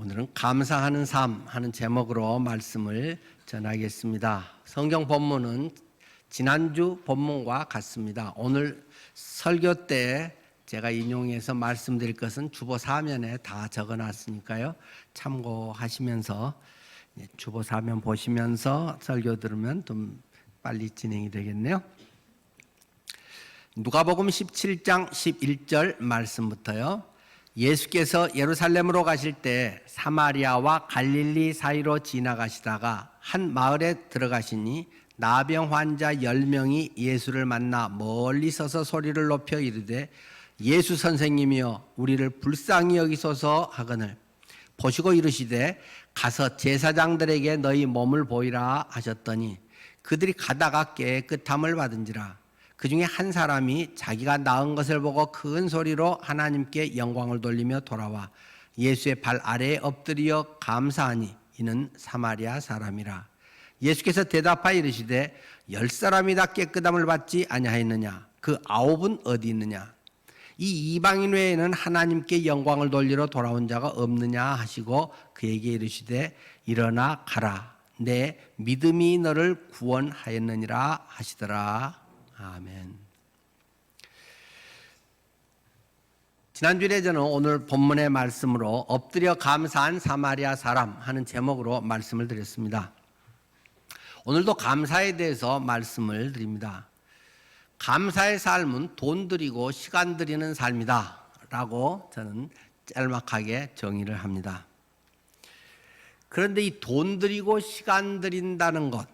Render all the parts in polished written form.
오늘은 감사하는 삶 하는 제목으로 말씀을 전하겠습니다. 성경 본문은 지난주 본문과 같습니다. 오늘 설교 때 제가 인용해서 말씀드릴 것은 주보 사면에 다 적어놨으니까요. 참고하시면서 주보 사면 보시면서 설교 들으면 좀 빨리 진행이 되겠네요. 누가복음 17장 11절 말씀부터요. 예수께서 예루살렘으로 가실 때 사마리아와 갈릴리 사이로 지나가시다가 한 마을에 들어가시니 나병 환자 10명이 예수를 만나 멀리 서서 소리를 높여 이르되 예수 선생님이여 우리를 불쌍히 여기소서 하거늘 보시고 이르시되 가서 제사장들에게 너희 몸을 보이라 하셨더니 그들이 가다가 깨끗함을 받은지라. 그 중에 한 사람이 자기가 나은 것을 보고 큰 소리로 하나님께 영광을 돌리며 돌아와 예수의 발 아래에 엎드려 감사하니 이는 사마리아 사람이라. 예수께서 대답하여 이르시되 10사람이 다 깨끗함을 받지 아니하였느냐? 그 9은 어디 있느냐? 이 이방인 외에는 하나님께 영광을 돌리러 돌아온 자가 없느냐 하시고 그에게 이르시되 일어나 가라. 내 믿음이 너를 구원하였느니라 하시더라. 아멘. 지난주에 저는 오늘 본문의 말씀으로 엎드려 감사한 사마리아 사람 하는 제목으로 말씀을 드렸습니다. 오늘도 감사에 대해서 말씀을 드립니다. 감사의 삶은 돈 들이고 시간 들이는 삶이다 라고 저는 짤막하게 정의를 합니다. 그런데 이 돈 들이고 시간 들인다는 것,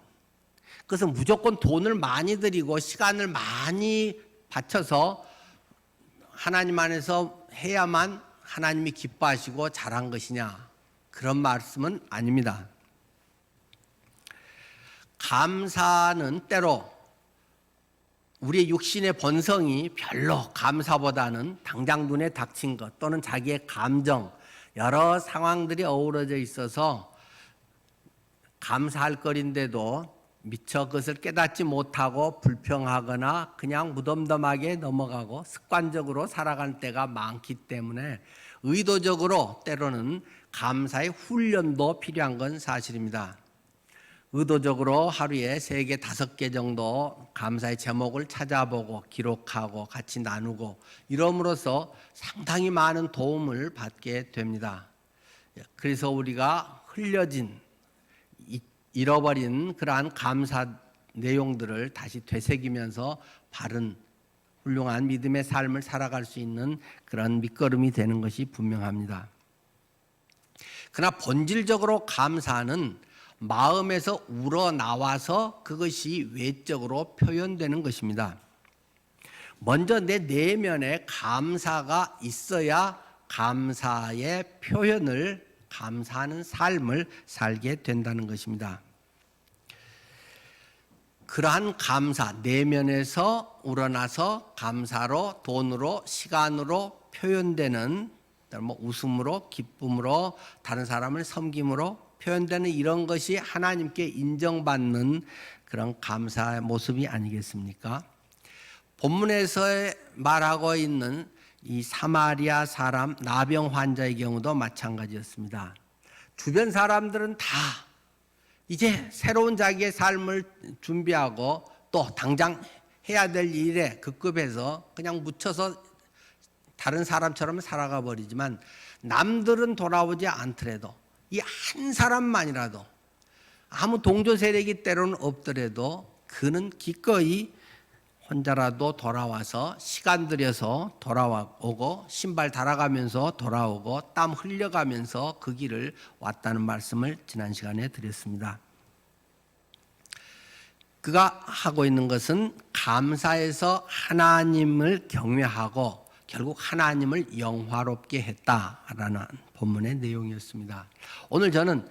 그것은 무조건 돈을 많이 들이고 시간을 많이 바쳐서 하나님 안에서 해야만 하나님이 기뻐하시고 잘한 것이냐, 그런 말씀은 아닙니다. 감사는 때로 우리의 육신의 본성이 별로 감사보다는 당장 눈에 닥친 것 또는 자기의 감정, 여러 상황들이 어우러져 있어서 감사할 거리인데도 미처 그것을 깨닫지 못하고 불평하거나 그냥 무덤덤하게 넘어가고 습관적으로 살아갈 때가 많기 때문에 의도적으로 때로는 감사의 훈련도 필요한 건 사실입니다. 의도적으로 하루에 3개, 5개 정도 감사의 제목을 찾아보고 기록하고 같이 나누고 이럼으로써 상당히 많은 도움을 받게 됩니다. 그래서 우리가 흘려진 잃어버린 그러한 감사 내용들을 다시 되새기면서 바른 훌륭한 믿음의 삶을 살아갈 수 있는 그런 밑거름이 되는 것이 분명합니다. 그러나 본질적으로 감사는 마음에서 우러나와서 그것이 외적으로 표현되는 것입니다. 먼저 내 내면에 감사가 있어야 감사의 표현을, 감사하는 삶을 살게 된다는 것입니다. 그러한 감사, 내면에서 우러나서 감사로, 돈으로, 시간으로 표현되는, 웃음으로, 기쁨으로, 다른 사람을 섬김으로 표현되는 이런 것이 하나님께 인정받는 그런 감사의 모습이 아니겠습니까? 본문에서 말하고 있는 이 사마리아 사람 나병 환자의 경우도 마찬가지였습니다. 주변 사람들은 다 이제 새로운 자기의 삶을 준비하고 또 당장 해야 될 일에 급급해서 그냥 묻혀서 다른 사람처럼 살아가 버리지만 남들은 돌아오지 않더라도 이 한 사람만이라도 아무 동조 세력이 때로는 없더라도 그는 기꺼이 혼자라도 돌아와서 시간 들여서 돌아오고 신발 달아가면서 돌아오고 땀 흘려가면서 그 길을 왔다는 말씀을 지난 시간에 드렸습니다. 그가 하고 있는 것은 감사해서 하나님을 경외하고 결국 하나님을 영화롭게 했다라는 본문의 내용이었습니다. 오늘 저는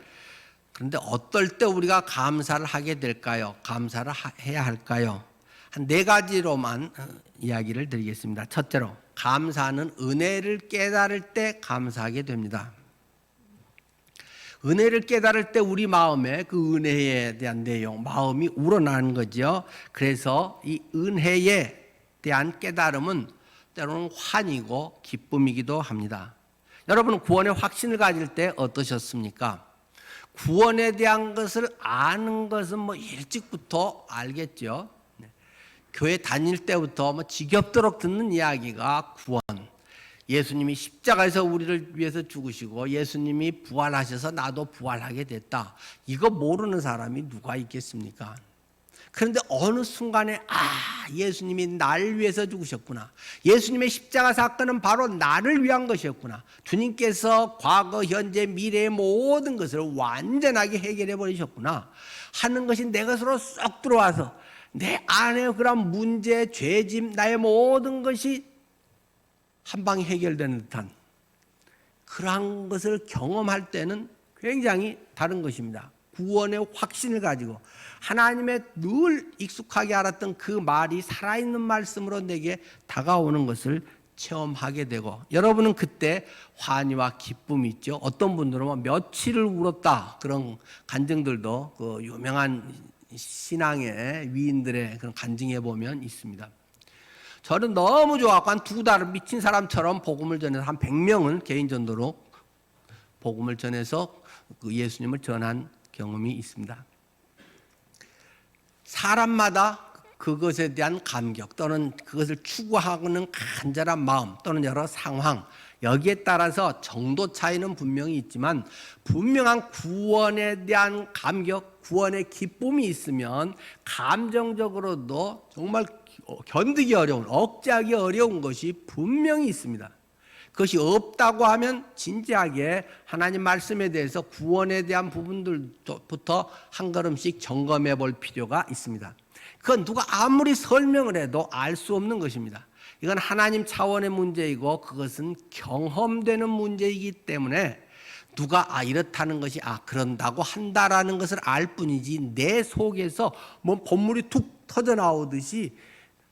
그런데 어떨 때 우리가 감사를 하게 될까요? 감사를 해야 할까요? 한 4가지로만 이야기를 드리겠습니다. 첫째로, 감사는 은혜를 깨달을 때 감사하게 됩니다. 은혜를 깨달을 때 우리 마음에 그 은혜에 대한 내용, 마음이 우러나는 거죠. 그래서 이 은혜에 대한 깨달음은 때로는 환이고 기쁨이기도 합니다. 여러분은 구원의 확신을 가질 때 어떠셨습니까? 구원에 대한 것을 아는 것은 뭐 일찍부터 알겠죠. 교회 다닐 때부터 뭐 지겹도록 듣는 이야기가 구원. 예수님이 십자가에서 우리를 위해서 죽으시고 예수님이 부활하셔서 나도 부활하게 됐다. 이거 모르는 사람이 누가 있겠습니까? 그런데 어느 순간에 예수님이 날 위해서 죽으셨구나. 예수님의 십자가 사건은 바로 나를 위한 것이었구나. 주님께서 과거, 현재, 미래의 모든 것을 완전하게 해결해 버리셨구나 하는 것이 내 것으로 쏙 들어와서 내 안에 그런 문제, 죄짐, 나의 모든 것이 한 방에 해결되는 듯한 그러한 것을 경험할 때는 굉장히 다른 것입니다. 구원의 확신을 가지고 하나님의 늘 익숙하게 알았던 그 말이 살아있는 말씀으로 내게 다가오는 것을 체험하게 되고, 여러분은 그때 환희와 기쁨이 있죠. 어떤 분들은 며칠을 울었다 그런 간증들도 그 유명한 신앙의 위인들의 그런 간증에 보면 있습니다. 저는 너무 좋아하고 한 2달 미친 사람처럼 복음을 전해서 한 100명은 개인 전도로 복음을 전해서 그 예수님을 전한 경험이 있습니다. 사람마다 그것에 대한 감격 또는 그것을 추구하고는 간절한 마음 또는 여러 상황, 여기에 따라서 정도 차이는 분명히 있지만 분명한 구원에 대한 감격, 구원의 기쁨이 있으면 감정적으로도 정말 견디기 어려운, 억제하기 어려운 것이 분명히 있습니다. 그것이 없다고 하면 진지하게 하나님 말씀에 대해서 구원에 대한 부분들부터 한 걸음씩 점검해 볼 필요가 있습니다. 그건 누가 아무리 설명을 해도 알 수 없는 것입니다. 이건 하나님 차원의 문제이고 그것은 경험되는 문제이기 때문에 누가 이렇다는 것이 그런다고 한다라는 것을 알 뿐이지 내 속에서 뭐 본물이 툭 터져 나오듯이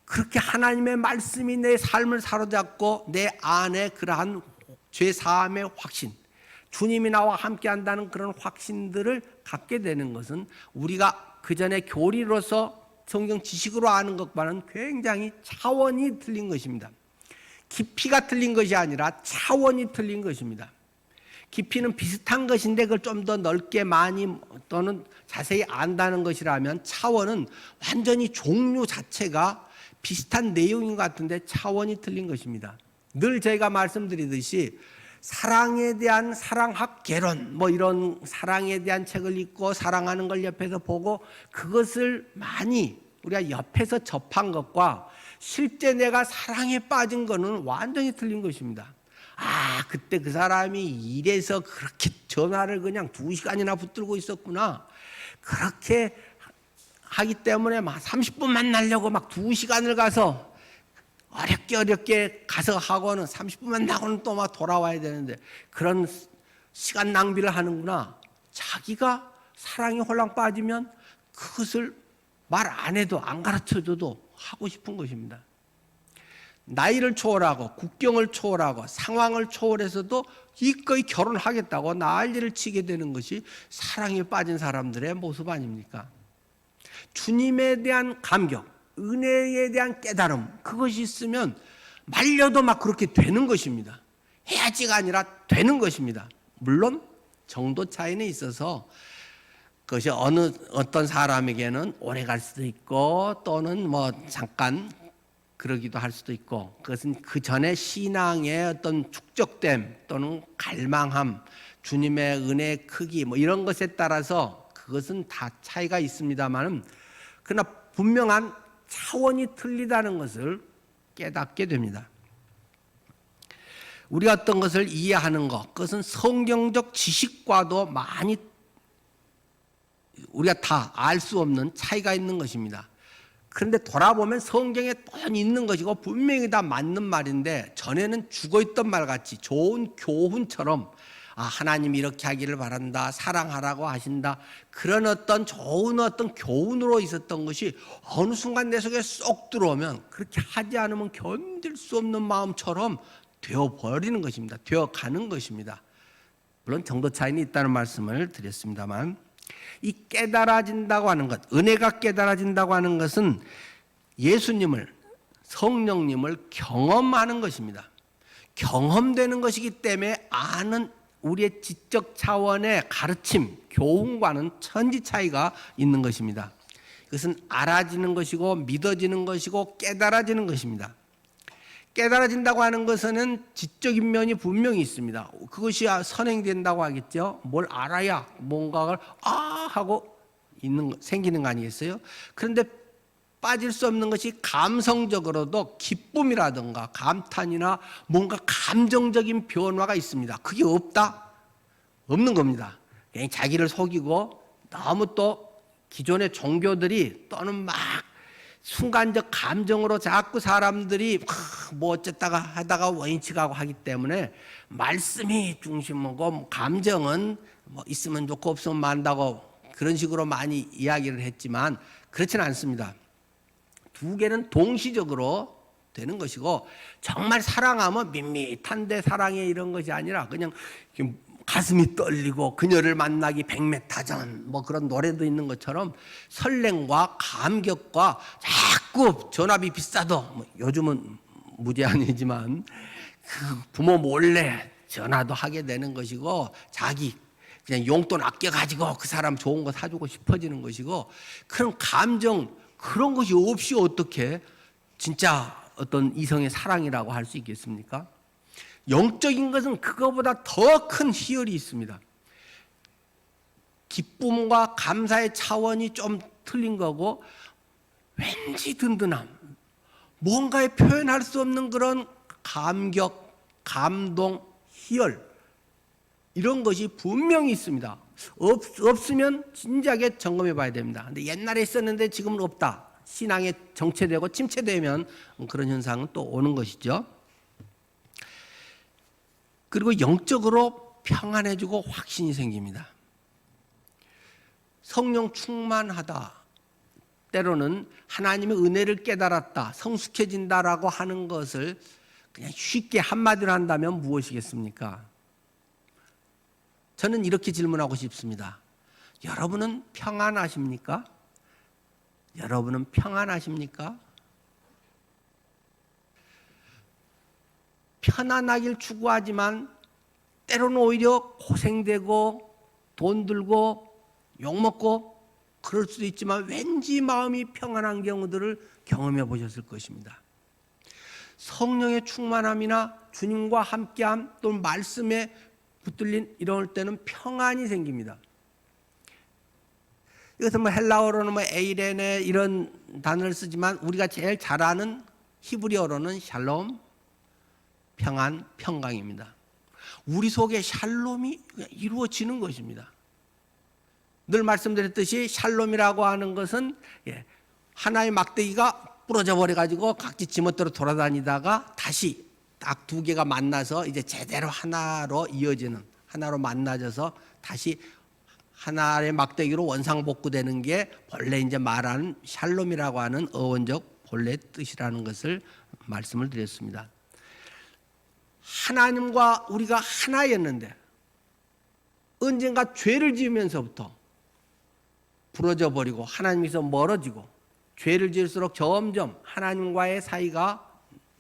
그렇게 하나님의 말씀이 내 삶을 사로잡고 내 안에 그러한 죄사함의 확신, 주님이 나와 함께 한다는 그런 확신들을 갖게 되는 것은 우리가 그전에 교리로서 성경 지식으로 아는 것과는 굉장히 차원이 틀린 것입니다. 깊이가 틀린 것이 아니라 차원이 틀린 것입니다. 깊이는 비슷한 것인데 그걸 좀 더 넓게 많이 또는 자세히 안다는 것이라면, 차원은 완전히 종류 자체가 비슷한 내용인 것 같은데 차원이 틀린 것입니다. 늘 제가 말씀드리듯이 사랑에 대한 사랑학 개론, 이런 사랑에 대한 책을 읽고 사랑하는 걸 옆에서 보고 그것을 많이 우리가 옆에서 접한 것과 실제 내가 사랑에 빠진 거는 완전히 틀린 것입니다. 그때 그 사람이 이래서 그렇게 전화를 그냥 2시간이나 붙들고 있었구나. 그렇게 하기 때문에 막 30분 만나려고 막 2시간을 가서 어렵게 가서 하고는 30분만 나고는 또 막 돌아와야 되는데 그런 시간 낭비를 하는구나. 자기가 사랑에 홀랑 빠지면 그것을 말 안 해도 안 가르쳐줘도 하고 싶은 것입니다. 나이를 초월하고 국경을 초월하고 상황을 초월해서도 기꺼이 결혼하겠다고 난리를 치게 되는 것이 사랑에 빠진 사람들의 모습 아닙니까? 주님에 대한 감격, 은혜에 대한 깨달음, 그것이 있으면 말려도 막 그렇게 되는 것입니다. 해야지가 아니라 되는 것입니다. 물론 정도 차이는 있어서 그것이 어떤 사람에게는 오래 갈 수도 있고 또는 잠깐 그러기도 할 수도 있고, 그것은 그 전에 신앙의 어떤 축적됨 또는 갈망함, 주님의 은혜의 크기 이런 것에 따라서 그것은 다 차이가 있습니다만, 그러나 분명한 차원이 틀리다는 것을 깨닫게 됩니다. 우리가 어떤 것을 이해하는 것, 그것은 성경적 지식과도 많이 우리가 다 알 수 없는 차이가 있는 것입니다. 그런데 돌아보면 성경에 뻔히 있는 것이고 분명히 다 맞는 말인데, 전에는 죽어있던 말같이 좋은 교훈처럼 하나님이 이렇게 하기를 바란다, 사랑하라고 하신다, 그런 좋은 교훈으로 있었던 것이 어느 순간 내 속에 쏙 들어오면 그렇게 하지 않으면 견딜 수 없는 마음처럼 되어버리는 것입니다. 되어가는 것입니다. 물론 정도 차이는 있다는 말씀을 드렸습니다만, 이 깨달아진다고 하는 것, 은혜가 깨달아진다고 하는 것은 예수님을, 성령님을 경험하는 것입니다. 경험되는 것이기 때문에 아는 우리의 지적 차원의 가르침, 교훈과는 천지 차이가 있는 것입니다. 이것은 알아지는 것이고 믿어지는 것이고 깨달아지는 것입니다. 깨달아진다고 하는 것은 지적인 면이 분명히 있습니다. 그것이 선행된다고 하겠죠. 뭘 알아야 뭔가를 하고 생기는 거 아니겠어요? 그런데 빠질 수 없는 것이 감성적으로도 기쁨이라든가 감탄이나 뭔가 감정적인 변화가 있습니다. 그게 없다? 없는 겁니다. 그냥 자기를 속이고 너무 또 기존의 종교들이 또는 막 순간적 감정으로 자꾸 사람들이 뭐 어쨌다가 하다가 원인치 가고 하기 때문에 말씀이 중심이고 감정은 뭐 있으면 좋고 없으면 만다고 그런 식으로 많이 이야기를 했지만 그렇지는 않습니다. 두 개는 동시적으로 되는 것이고 정말 사랑하면 밋밋한데 사랑해 이런 것이 아니라 그냥 가슴이 떨리고 그녀를 만나기 100m 전 뭐 그런 노래도 있는 것처럼 설렘과 감격과 자꾸 전화비 비싸도 뭐 요즘은 무제한이지만 그 부모 몰래 전화도 하게 되는 것이고 자기 그냥 용돈 아껴 가지고 그 사람 좋은 거 사주고 싶어지는 것이고 그런 감정 그런 것이 없이 어떻게 진짜 어떤 이성의 사랑이라고 할 수 있겠습니까? 영적인 것은 그거보다 더 큰 희열이 있습니다. 기쁨과 감사의 차원이 좀 틀린 거고 왠지 든든함, 뭔가에 표현할 수 없는 그런 감격, 감동, 희열 이런 것이 분명히 있습니다. 없으면 진지하게 점검해 봐야 됩니다. 근데 옛날에 있었는데 지금은 없다. 신앙에 정체되고 침체되면 그런 현상은 또 오는 것이죠. 그리고 영적으로 평안해지고 확신이 생깁니다. 성령 충만하다. 때로는 하나님의 은혜를 깨달았다. 성숙해진다라고 하는 것을 그냥 쉽게 한마디로 한다면 무엇이겠습니까? 저는 이렇게 질문하고 싶습니다. 여러분은 평안하십니까? 여러분은 평안하십니까? 편안하길 추구하지만 때로는 오히려 고생되고 돈 들고 욕먹고 그럴 수도 있지만 왠지 마음이 평안한 경우들을 경험해 보셨을 것입니다. 성령의 충만함이나 주님과 함께함 또는 말씀에 붙들린 이럴 때는 평안이 생깁니다. 이것은 뭐 헬라어로는 뭐 에이레네 이런 단어를 쓰지만 우리가 제일 잘 아는 히브리어로는 샬롬, 평안, 평강입니다. 우리 속에 샬롬이 이루어지는 것입니다. 늘 말씀드렸듯이 샬롬이라고 하는 것은 하나의 막대기가 부러져 버려가지고 각지 지멋대로 돌아다니다가 다시 딱 두 개가 만나서 이제 제대로 하나로 이어지는 하나로 만나져서 다시 하나의 막대기로 원상복구되는 게 본래 이제 말하는 샬롬이라고 하는 어원적 본래 뜻이라는 것을 말씀을 드렸습니다. 하나님과 우리가 하나였는데 언젠가 죄를 지으면서부터 부러져 버리고 하나님께서 멀어지고 죄를 지을수록 점점 하나님과의 사이가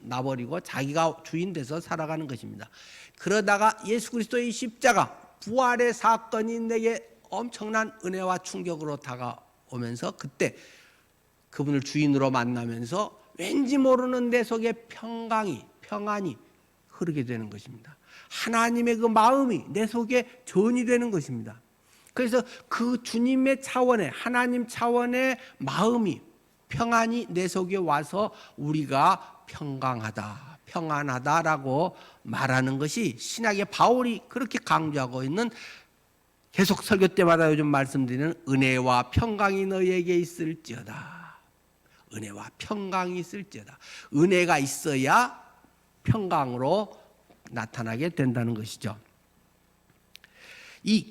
나버리고 자기가 주인 돼서 살아가는 것입니다. 그러다가 예수 그리스도의 십자가 부활의 사건이 내게 엄청난 은혜와 충격으로 다가오면서 그때 그분을 주인으로 만나면서 왠지 모르는 내 속에 평안이 흐르게 되는 것입니다. 하나님의 그 마음이 내 속에 전이 되는 것입니다. 그래서 그 주님의 차원의 하나님 차원의 마음이 평안이 내 속에 와서 우리가 평안하다라고 말하는 것이 신약의 바울이 그렇게 강조하고 있는 계속 설교 때마다 요즘 말씀드리는 은혜와 평강이 너희에게 있을지어다. 은혜와 평강이 있을지어다. 은혜가 있어야 평강으로 나타나게 된다는 것이죠. 이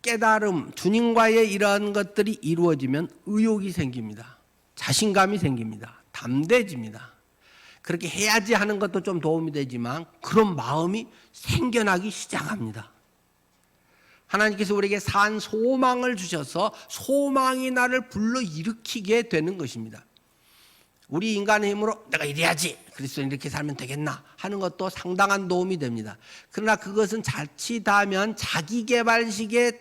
깨달음, 주님과의 이러한 것들이 이루어지면 의욕이 생깁니다. 자신감이 생깁니다. 담대해집니다. 그렇게 해야지 하는 것도 좀 도움이 되지만 그런 마음이 생겨나기 시작합니다. 하나님께서 우리에게 산 소망을 주셔서 소망이 나를 불러일으키게 되는 것입니다. 우리 인간의 힘으로 내가 이래야지, 그리스도인 이렇게 살면 되겠나 하는 것도 상당한 도움이 됩니다. 그러나 그것은 자칫하면 자기개발식의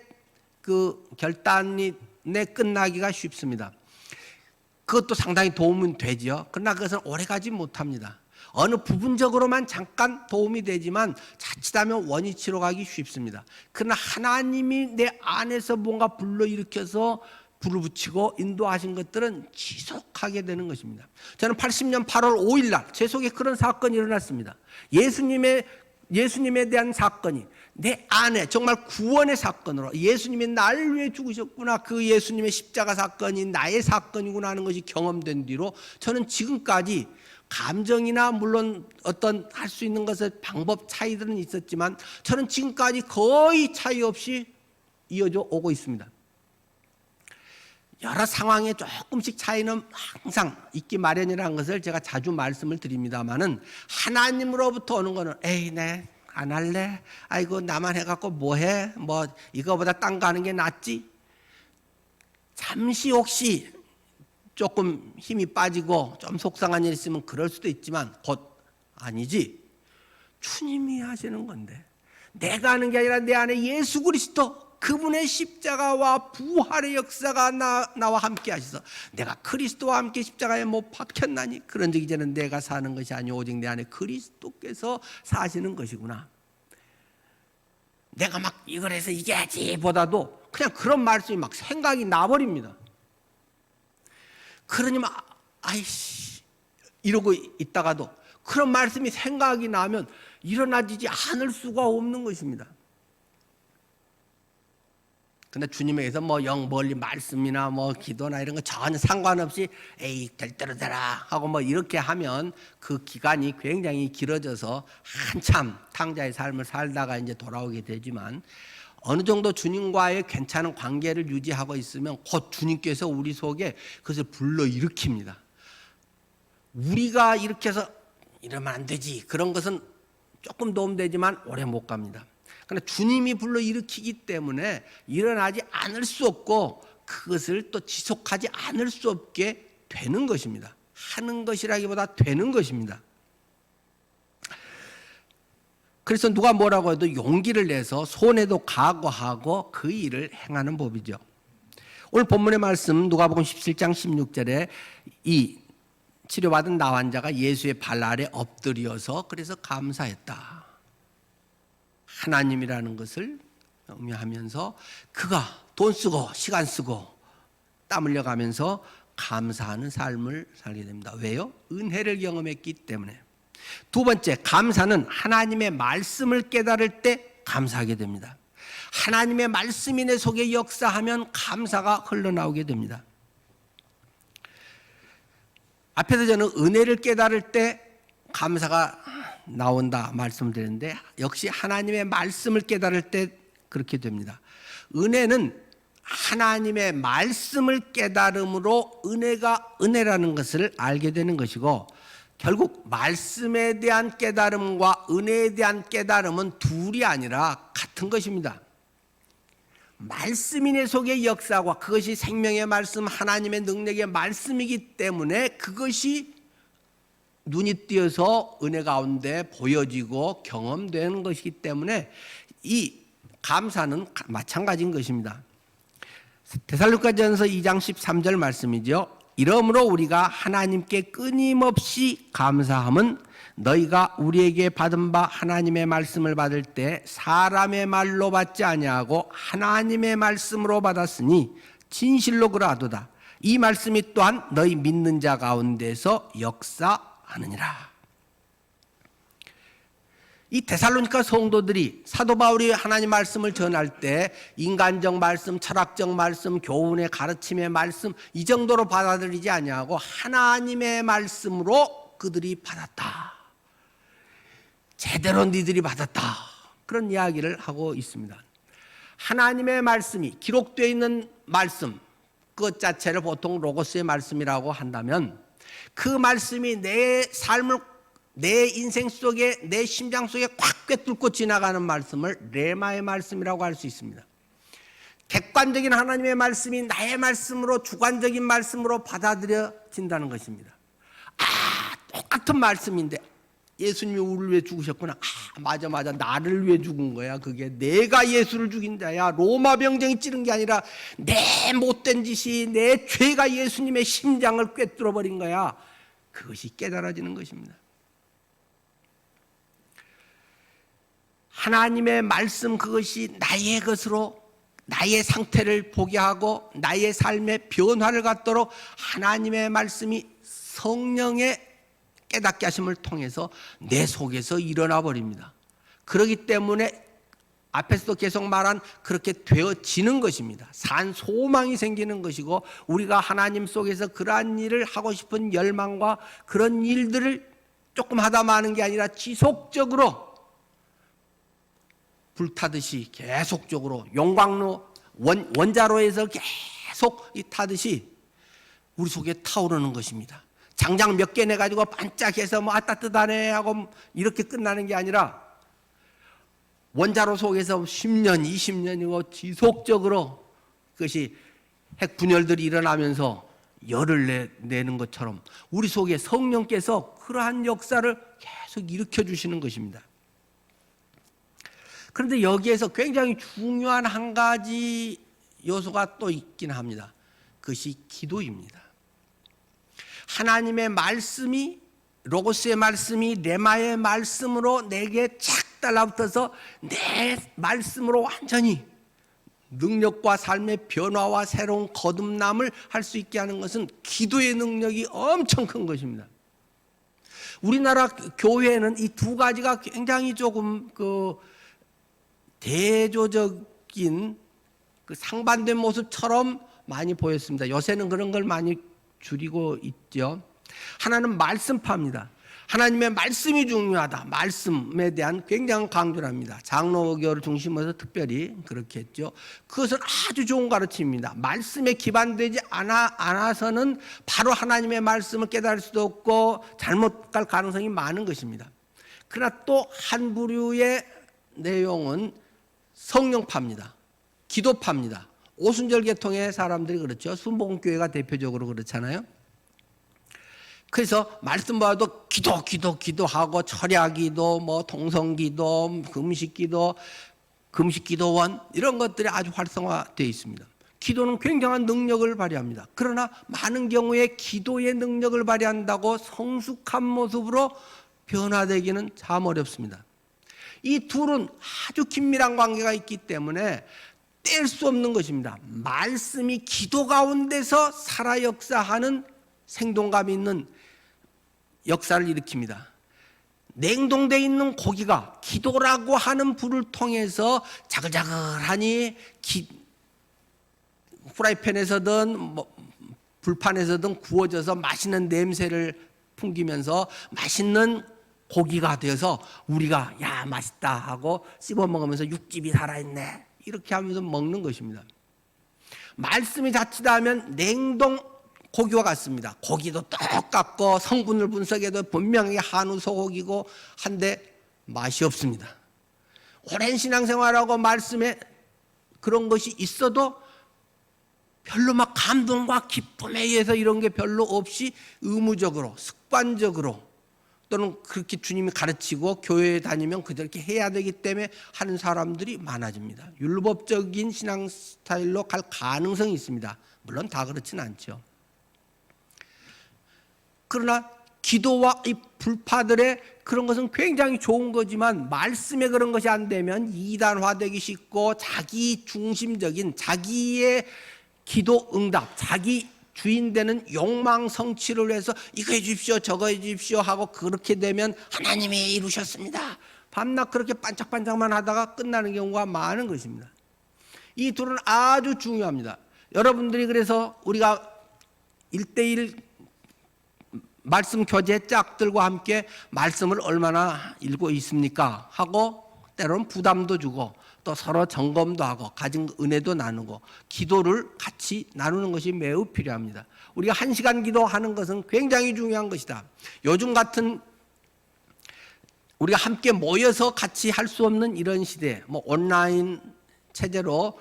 그 결단에 끝나기가 쉽습니다. 그것도 상당히 도움은 되죠. 그러나 그것은 오래가지 못합니다. 어느 부분적으로만 잠깐 도움이 되지만 자칫하면 원위치로 가기 쉽습니다. 그러나 하나님이 내 안에서 뭔가 불러일으켜서 불을 붙이고 인도하신 것들은 지속하게 되는 것입니다. 저는 80년 8월 5일 날 제 속에 그런 사건이 일어났습니다. 예수님에 대한 사건이 내 안에 정말 구원의 사건으로, 예수님이 날 위해 죽으셨구나, 그 예수님의 십자가 사건이 나의 사건이구나 하는 것이 경험된 뒤로 저는 지금까지 감정이나 물론 어떤 할 수 있는 것의 방법 차이들은 있었지만 저는 지금까지 거의 차이 없이 이어져 오고 있습니다. 여러 상황에 조금씩 차이는 항상 있기 마련이라는 것을 제가 자주 말씀을 드립니다마는, 하나님으로부터 오는 거는 에이 네 안 할래, 아이고 나만 해갖고 뭐해, 뭐 이거보다 딴 거 하는 게 낫지, 잠시 혹시 조금 힘이 빠지고 좀 속상한 일 있으면 그럴 수도 있지만 곧 아니지, 주님이 하시는 건데, 내가 하는 게 아니라 내 안에 예수 그리스도 그분의 십자가와 부활의 역사가 나와 함께 하셔서 내가 그리스도와 함께 십자가에 못 박혔나니 그런즉 이제는 내가 사는 것이 아니오 오직 내 안에 그리스도께서 사시는 것이구나, 내가 막 이걸 해서 이겨야지 보다도 그냥 그런 말씀이 막 생각이 나버립니다. 그러니 막 아이씨 이러고 있다가도 그런 말씀이 생각이 나면 일어나지지 않을 수가 없는 것입니다. 근데 주님에게서 뭐 영 멀리 말씀이나 뭐 기도나 이런 거 전혀 상관없이 에이 될 대로 되라 하고 뭐 이렇게 하면 그 기간이 굉장히 길어져서 한참 탕자의 삶을 살다가 이제 돌아오게 되지만, 어느 정도 주님과의 괜찮은 관계를 유지하고 있으면 곧 주님께서 우리 속에 그것을 불러일으킵니다. 우리가 이렇게 해서 이러면 안 되지 그런 것은 조금 도움되지만 오래 못 갑니다. 그러나 주님이 불러일으키기 때문에 일어나지 않을 수 없고 그것을 또 지속하지 않을 수 없게 되는 것입니다. 하는 것이라기보다 되는 것입니다. 그래서 누가 뭐라고 해도 용기를 내서 손해도 각오하고 그 일을 행하는 법이죠. 오늘 본문의 말씀 누가복음 17장 16절에 이 치료받은 나 환자가 예수의 발 아래 엎드려서 그래서 감사했다. 하나님이라는 것을 의미하면서 그가 돈 쓰고 시간 쓰고 땀 흘려가면서 감사하는 삶을 살게 됩니다. 왜요? 은혜를 경험했기 때문에. 두 번째, 감사는 하나님의 말씀을 깨달을 때 감사하게 됩니다. 하나님의 말씀이 내 속에 역사하면 감사가 흘러나오게 됩니다. 앞에서 저는 은혜를 깨달을 때 감사가 나온다 말씀드렸는데, 역시 하나님의 말씀을 깨달을 때 그렇게 됩니다. 은혜는 하나님의 말씀을 깨달음으로 은혜가 은혜라는 것을 알게 되는 것이고, 결국 말씀에 대한 깨달음과 은혜에 대한 깨달음은 둘이 아니라 같은 것입니다. 말씀이 내 속에 역사하고 그것이 생명의 말씀, 하나님의 능력의 말씀이기 때문에 그것이 눈이 띄어서 은혜 가운데 보여지고 경험되는 것이기 때문에 이 감사는 마찬가지인 것입니다. 데살로니가전서 2장 13절 말씀이죠. 이러므로 우리가 하나님께 끊임없이 감사함은 너희가 우리에게 받은 바 하나님의 말씀을 받을 때 사람의 말로 받지 아니하고 하나님의 말씀으로 받았으니 진실로 그러하도다. 이 말씀이 또한 너희 믿는 자 가운데서 역사하느니라. 이 데살로니가 성도들이 사도 바울이 하나님 말씀을 전할 때 인간적 말씀, 철학적 말씀, 교훈의 가르침의 말씀 이 정도로 받아들이지 아니하고 하나님의 말씀으로 그들이 받았다. 제대로 니들이 받았다. 그런 이야기를 하고 있습니다. 하나님의 말씀이 기록되어 있는 말씀, 그것 자체를 보통 로고스의 말씀이라고 한다면 그 말씀이 내 삶을, 내 인생 속에, 내 심장 속에 꽉 꿰뚫고 지나가는 말씀을 레마의 말씀이라고 할 수 있습니다. 객관적인 하나님의 말씀이 나의 말씀으로, 주관적인 말씀으로 받아들여진다는 것입니다. 똑같은 말씀인데 예수님이 우리를 위해 죽으셨구나. 맞아 나를 위해 죽은 거야. 그게 내가 예수를 죽인 자야. 로마 병정이 찌른 게 아니라 내 못된 짓이, 내 죄가 예수님의 심장을 꿰뚫어 버린 거야. 그것이 깨달아지는 것입니다. 하나님의 말씀, 그것이 나의 것으로 나의 상태를 보게 하고 나의 삶의 변화를 갖도록 하나님의 말씀이 성령의 깨닫게 하심을 통해서 내 속에서 일어나 버립니다. 그렇기 때문에 앞에서도 계속 말한 그렇게 되어지는 것입니다. 산 소망이 생기는 것이고, 우리가 하나님 속에서 그러한 일을 하고 싶은 열망과 그런 일들을 조금 하다 마는 게 아니라 지속적으로 불타듯이 계속적으로 용광로 원자로에서 계속 타듯이 우리 속에 타오르는 것입니다. 장작 몇 개 내가지고 반짝해서 따뜻하네 하고 이렇게 끝나는 게 아니라 원자로 속에서 10년, 20년이고 지속적으로 그것이 핵 분열들이 일어나면서 열을 내는 것처럼 우리 속에 성령께서 그러한 역사를 계속 일으켜 주시는 것입니다. 그런데 여기에서 굉장히 중요한 한 가지 요소가 또 있긴 합니다. 그것이 기도입니다. 하나님의 말씀이, 로고스의 말씀이 레마의 말씀으로 내게 착 달라붙어서 내 말씀으로 완전히 능력과 삶의 변화와 새로운 거듭남을 할 수 있게 하는 것은 기도의 능력이 엄청 큰 것입니다. 우리나라 교회는 이 두 가지가 굉장히 조금 대조적인 상반된 모습처럼 많이 보였습니다. 요새는 그런 걸 많이 줄이고 있죠. 하나는 말씀파입니다. 하나님의 말씀이 중요하다. 말씀에 대한 굉장한 강조를 합니다. 장로교를 중심으로 특별히 그렇게 했죠. 그것은 아주 좋은 가르침입니다. 말씀에 기반되지 않아서는 바로 하나님의 말씀을 깨달을 수도 없고 잘못 갈 가능성이 많은 것입니다. 그러나 또 한 부류의 내용은 성령파입니다. 기도파입니다. 오순절 계통의 사람들이 그렇죠. 순복음교회가 대표적으로 그렇잖아요. 그래서 말씀 봐도 기도하고 철야기도, 동성기도, 금식기도, 금식기도원 이런 것들이 아주 활성화되어 있습니다. 기도는 굉장한 능력을 발휘합니다. 그러나 많은 경우에 기도의 능력을 발휘한다고 성숙한 모습으로 변화되기는 참 어렵습니다. 이 둘은 아주 긴밀한 관계가 있기 때문에 뗄 수 없는 것입니다. 말씀이 기도 가운데서 살아 역사하는 생동감 있는 역사를 일으킵니다. 냉동되어 있는 고기가 기도라고 하는 불을 통해서 자글자글하니 프라이팬에서든 불판에서든 구워져서 맛있는 냄새를 풍기면서 맛있는 고기가 되어서 우리가 야 맛있다 하고 씹어 먹으면서 육즙이 살아있네 이렇게 하면서 먹는 것입니다. 말씀이 자칫하면 냉동 고기와 같습니다. 고기도 똑같고 성분을 분석해도 분명히 한우 소고기고 한데 맛이 없습니다. 오랜 신앙생활하고 말씀에 그런 것이 있어도 별로 감동과 기쁨에 의해서 이런 게 별로 없이 의무적으로 습관적으로 또는 그렇게 주님이 가르치고 교회에 다니면 그렇게 해야 되기 때문에 하는 사람들이 많아집니다. 율법적인 신앙 스타일로 갈 가능성이 있습니다. 물론 다 그렇진 않죠. 그러나 기도와 이 불파들의 그런 것은 굉장히 좋은 거지만 말씀에 그런 것이 안 되면 이단화되기 쉽고 자기 중심적인 자기의 기도 응답, 자기 주인 되는 욕망 성취를 위해서 이거 해 주십시오 저거 해 주십시오 하고 그렇게 되면 하나님이 이루셨습니다. 밤낮 그렇게 반짝반짝만 하다가 끝나는 경우가 많은 것입니다. 이 둘은 아주 중요합니다. 여러분들이 그래서 우리가 1:1 말씀 교제 짝들과 함께 말씀을 얼마나 읽고 있습니까 하고 때로는 부담도 주고 또 서로 점검도 하고 가진 은혜도 나누고 기도를 같이 나누는 것이 매우 필요합니다. 우리가 1시간 기도하는 것은 굉장히 중요한 것이다. 요즘 같은 우리가 함께 모여서 같이 할 수 없는 이런 시대, 온라인 체제로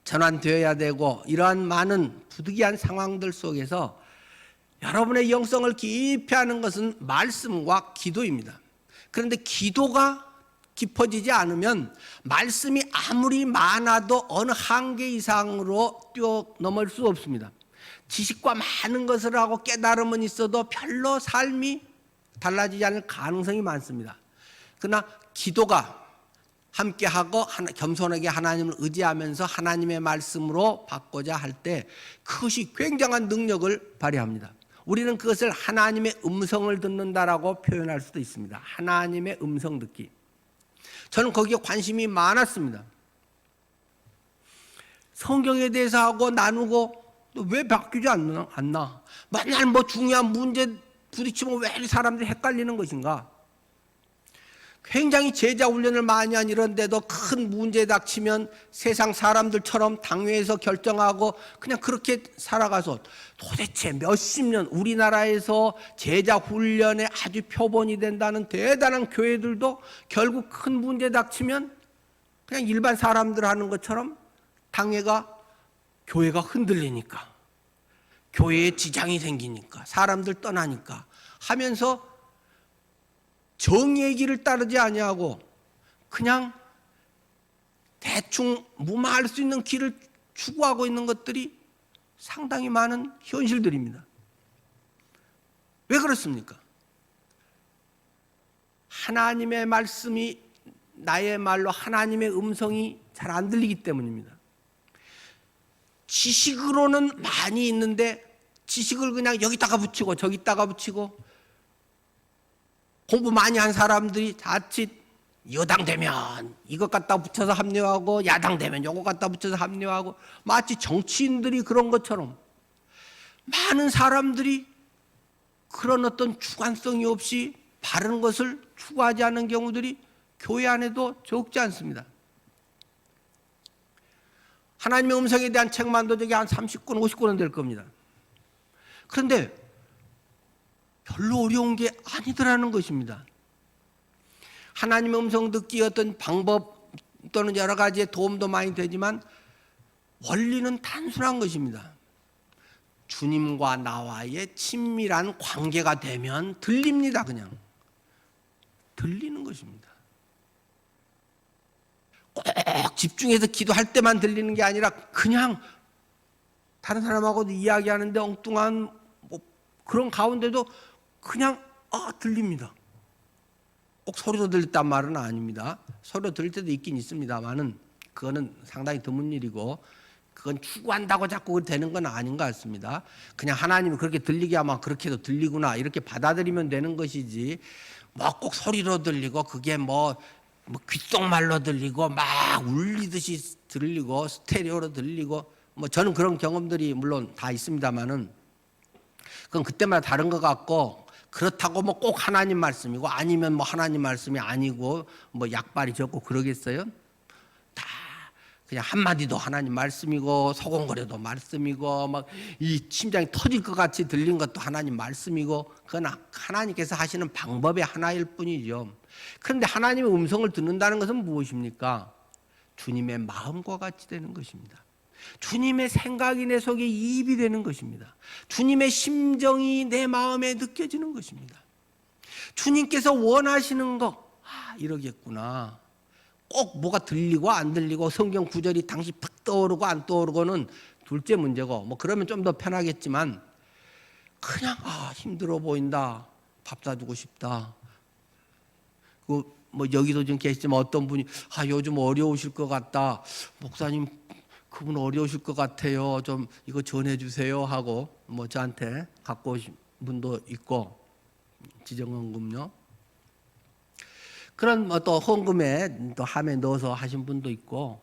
전환되어야 되고 이러한 많은 부득이한 상황들 속에서 여러분의 영성을 깊이 하는 것은 말씀과 기도입니다. 그런데 기도가 깊어지지 않으면 말씀이 아무리 많아도 어느 한계 이상으로 뛰어넘을 수 없습니다. 지식과 많은 것을 하고 깨달음은 있어도 별로 삶이 달라지지 않을 가능성이 많습니다. 그러나 기도가 함께하고 겸손하게 하나님을 의지하면서 하나님의 말씀으로 받고자 할 때 그것이 굉장한 능력을 발휘합니다. 우리는 그것을 하나님의 음성을 듣는다라고 표현할 수도 있습니다. 하나님의 음성 듣기. 저는 거기에 관심이 많았습니다. 성경에 대해서 하고 나누고 왜 바뀌지 않나? 맨날 뭐 중요한 문제 부딪히면 왜 사람들이 헷갈리는 것인가? 굉장히 제자 훈련을 많이 한 이런데도 큰 문제 닥치면 세상 사람들처럼 당회에서 결정하고 그냥 그렇게 살아가서 도대체 몇십 년 우리나라에서 제자 훈련에 아주 표본이 된다는 대단한 교회들도 결국 큰 문제 닥치면 그냥 일반 사람들 하는 것처럼 당회가 교회가 흔들리니까 교회에 지장이 생기니까 사람들 떠나니까 하면서 정의의 길을 따르지 아니하고 그냥 대충 무마할 수 있는 길을 추구하고 있는 것들이 상당히 많은 현실들입니다. 왜 그렇습니까? 하나님의 말씀이 나의 말로 하나님의 음성이 잘 안 들리기 때문입니다. 지식으로는 많이 있는데 지식을 그냥 여기다가 붙이고 저기다가 붙이고 공부 많이 한 사람들이 자칫 여당 되면 이것 갖다 붙여서 합리화하고 야당 되면 이것 갖다 붙여서 합리화하고 마치 정치인들이 그런 것처럼 많은 사람들이 그런 어떤 주관성이 없이 바른 것을 추구하지 않는 경우들이 교회 안에도 적지 않습니다. 하나님의 음성에 대한 책만도 저기 한 30권, 50권은 될 겁니다. 그런데 별로 어려운 게 아니더라는 것입니다. 하나님의 음성 듣기 어떤 방법 또는 여러 가지의 도움도 많이 되지만 원리는 단순한 것입니다. 주님과 나와의 친밀한 관계가 되면 들립니다. 그냥 들리는 것입니다. 꼭 집중해서 기도할 때만 들리는 게 아니라 그냥 다른 사람하고도 이야기하는데 엉뚱한 뭐 그런 가운데도 그냥 들립니다. 꼭 소리로 들렸단 말은 아닙니다. 소리로 들릴 때도 있긴 있습니다만은 그거는 상당히 드문 일이고 그건 추구한다고 자꾸 되는 건 아닌 것 같습니다. 그냥 하나님이 그렇게 들리게 하면 그렇게도 들리구나 이렇게 받아들이면 되는 것이지 뭐 꼭 소리로 들리고 그게 뭐 귓속말로 들리고 막 울리듯이 들리고 스테레오로 들리고 뭐 저는 그런 경험들이 물론 다 있습니다만은 그건 그때마다 다른 것 같고 그렇다고 뭐 꼭 하나님 말씀이고 아니면 뭐 하나님 말씀이 아니고 뭐 약발이 적고 그러겠어요? 다 그냥 한마디도 하나님 말씀이고 소곤거려도 말씀이고 막 이 심장이 터질 것 같이 들린 것도 하나님 말씀이고 그건 하나님께서 하시는 방법의 하나일 뿐이죠. 그런데 하나님의 음성을 듣는다는 것은 무엇입니까? 주님의 마음과 같이 되는 것입니다. 주님의 생각이 내 속에 이입이 되는 것입니다. 주님의 심정이 내 마음에 느껴지는 것입니다. 주님께서 원하시는 거 이러겠구나. 꼭 뭐가 들리고 안 들리고 성경 구절이 당시 팍 떠오르고 안 떠오르고는 둘째 문제고 뭐 그러면 좀 더 편하겠지만 그냥 힘들어 보인다. 밥 사주고 싶다. 뭐 여기도 좀 계시지만 어떤 분이 요즘 어려우실 것 같다. 목사님 그분 어려우실 것 같아요. 좀 이거 전해 주세요 하고 뭐 저한테 갖고 오신 분도 있고 지정헌금요. 그런 뭐 또 헌금에 또 함에 넣어서 하신 분도 있고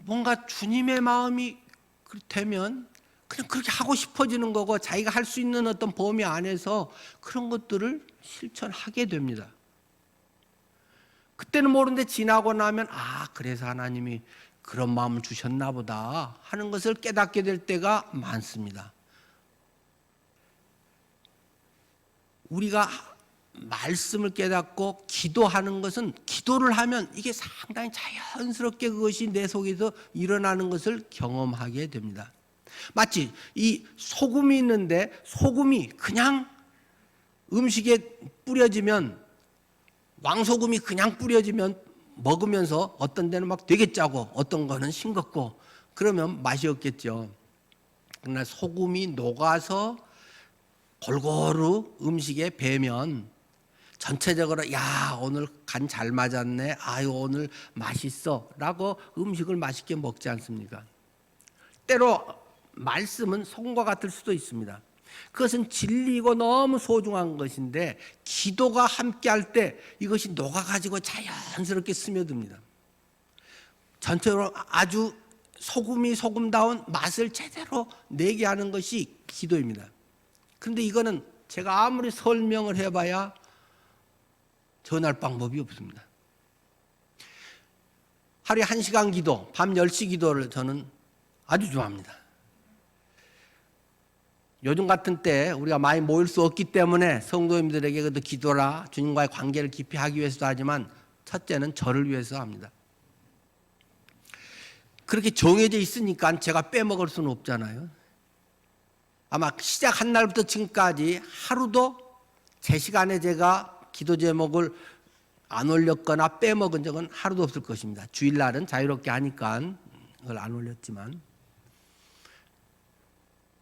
뭔가 주님의 마음이 되면 그냥 그렇게 하고 싶어지는 거고 자기가 할 수 있는 어떤 범위 안에서 그런 것들을 실천하게 됩니다. 그때는 모르는데 지나고 나면 그래서 하나님이 그런 마음을 주셨나 보다 하는 것을 깨닫게 될 때가 많습니다. 우리가 말씀을 깨닫고 기도하는 것은 기도를 하면 이게 상당히 자연스럽게 그것이 내 속에서 일어나는 것을 경험하게 됩니다. 마치 이 소금이 있는데 소금이 그냥 음식에 뿌려지면, 왕소금이 그냥 뿌려지면 먹으면서 어떤 데는 막 되게 짜고 어떤 거는 싱겁고 그러면 맛이 없겠죠. 그러나 소금이 녹아서 골고루 음식에 배면 전체적으로 야 오늘 간 잘 맞았네, 아유 오늘 맛있어 라고 음식을 맛있게 먹지 않습니까? 때로 말씀은 소금과 같을 수도 있습니다. 그것은 진리이고 너무 소중한 것인데 기도가 함께할 때 이것이 녹아가지고 자연스럽게 스며듭니다. 전체적으로 아주 소금이 소금다운 맛을 제대로 내게 하는 것이 기도입니다. 그런데 이거는 제가 아무리 설명을 해봐야 전할 방법이 없습니다. 하루에 1시간 기도, 밤 10시 기도를 저는 아주 좋아합니다. 요즘 같은 때 우리가 많이 모일 수 없기 때문에 성도님들에게 그래도 기도라 주님과의 관계를 깊이 하기 위해서도 하지만 첫째는 저를 위해서 합니다. 그렇게 정해져 있으니까 제가 빼먹을 수는 없잖아요. 아마 시작한 날부터 지금까지 하루도 제 시간에 제가 기도 제목을 안 올렸거나 빼먹은 적은 하루도 없을 것입니다. 주일날은 자유롭게 하니까 그걸 안 올렸지만,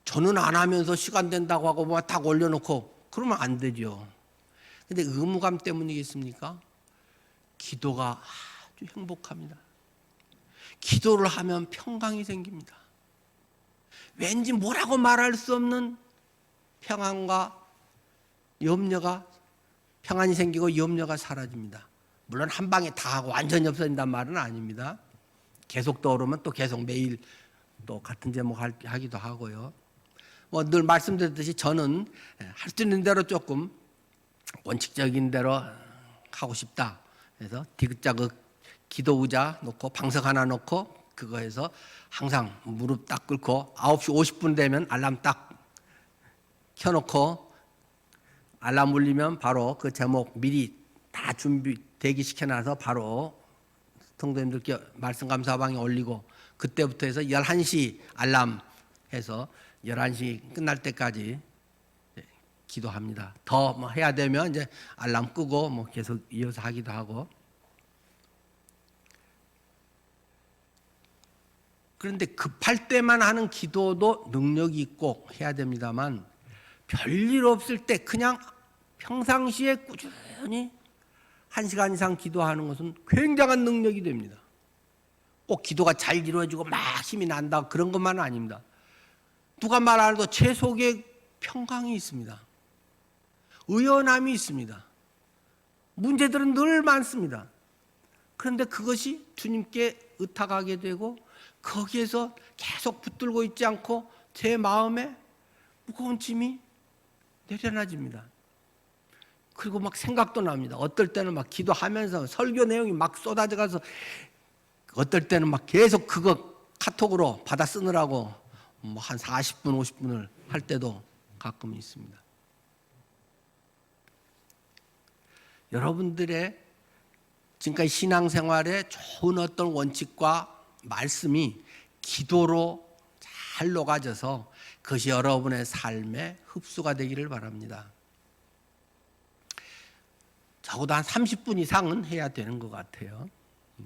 저는 안 하면서 시간 된다고 하고 뭐 딱 올려놓고 그러면 안 되죠. 근데 의무감 때문이겠습니까? 기도가 아주 행복합니다. 기도를 하면 평강이 생깁니다. 왠지 뭐라고 말할 수 없는 평안과 염려가, 평안이 생기고 염려가 사라집니다. 물론 한 방에 다 하고 완전히 없어진단 말은 아닙니다. 계속 떠오르면 또 계속 매일 또 같은 제목 하기도 하고요. 뭐 늘 말씀드렸듯이 저는 할 수 있는 대로 조금 원칙적인 대로 하고 싶다. 그래서 디귿자극 기도 의자 놓고 방석 하나 놓고 그거 해서 항상 무릎 딱 꿇고 9시 50분 되면 알람 딱 켜놓고 알람 울리면 바로 그 제목 미리 다 준비 대기시켜놔서 바로 성도님들께 말씀 감사방에 올리고, 그때부터 해서 11시 알람 해서 11시 끝날 때까지 기도합니다. 더 뭐 해야 되면 이제 알람 끄고 뭐 계속 이어서 하기도 하고. 그런데 급할 때만 하는 기도도 능력이 있고 해야 됩니다만, 별일 없을 때 그냥 평상시에 꾸준히 1시간 이상 기도하는 것은 굉장한 능력이 됩니다. 꼭 기도가 잘 이루어지고 막 힘이 난다 그런 것만은 아닙니다. 누가 말 안 해도 제 속에 평강이 있습니다. 의연함이 있습니다. 문제들은 늘 많습니다. 그런데 그것이 주님께 의탁하게 되고 거기에서 계속 붙들고 있지 않고 제 마음에 무거운 짐이 내려놔집니다. 그리고 막 생각도 납니다. 어떨 때는 막 기도하면서 설교 내용이 막 쏟아져 가서 어떨 때는 막 계속 그거 카톡으로 받아 쓰느라고 뭐 한 40분, 50분을 할 때도 가끔 있습니다. 여러분들의 지금까지 신앙생활에 좋은 어떤 원칙과 말씀이 기도로 잘 녹아져서 그것이 여러분의 삶에 흡수가 되기를 바랍니다. 적어도 한 30분 이상은 해야 되는 것 같아요.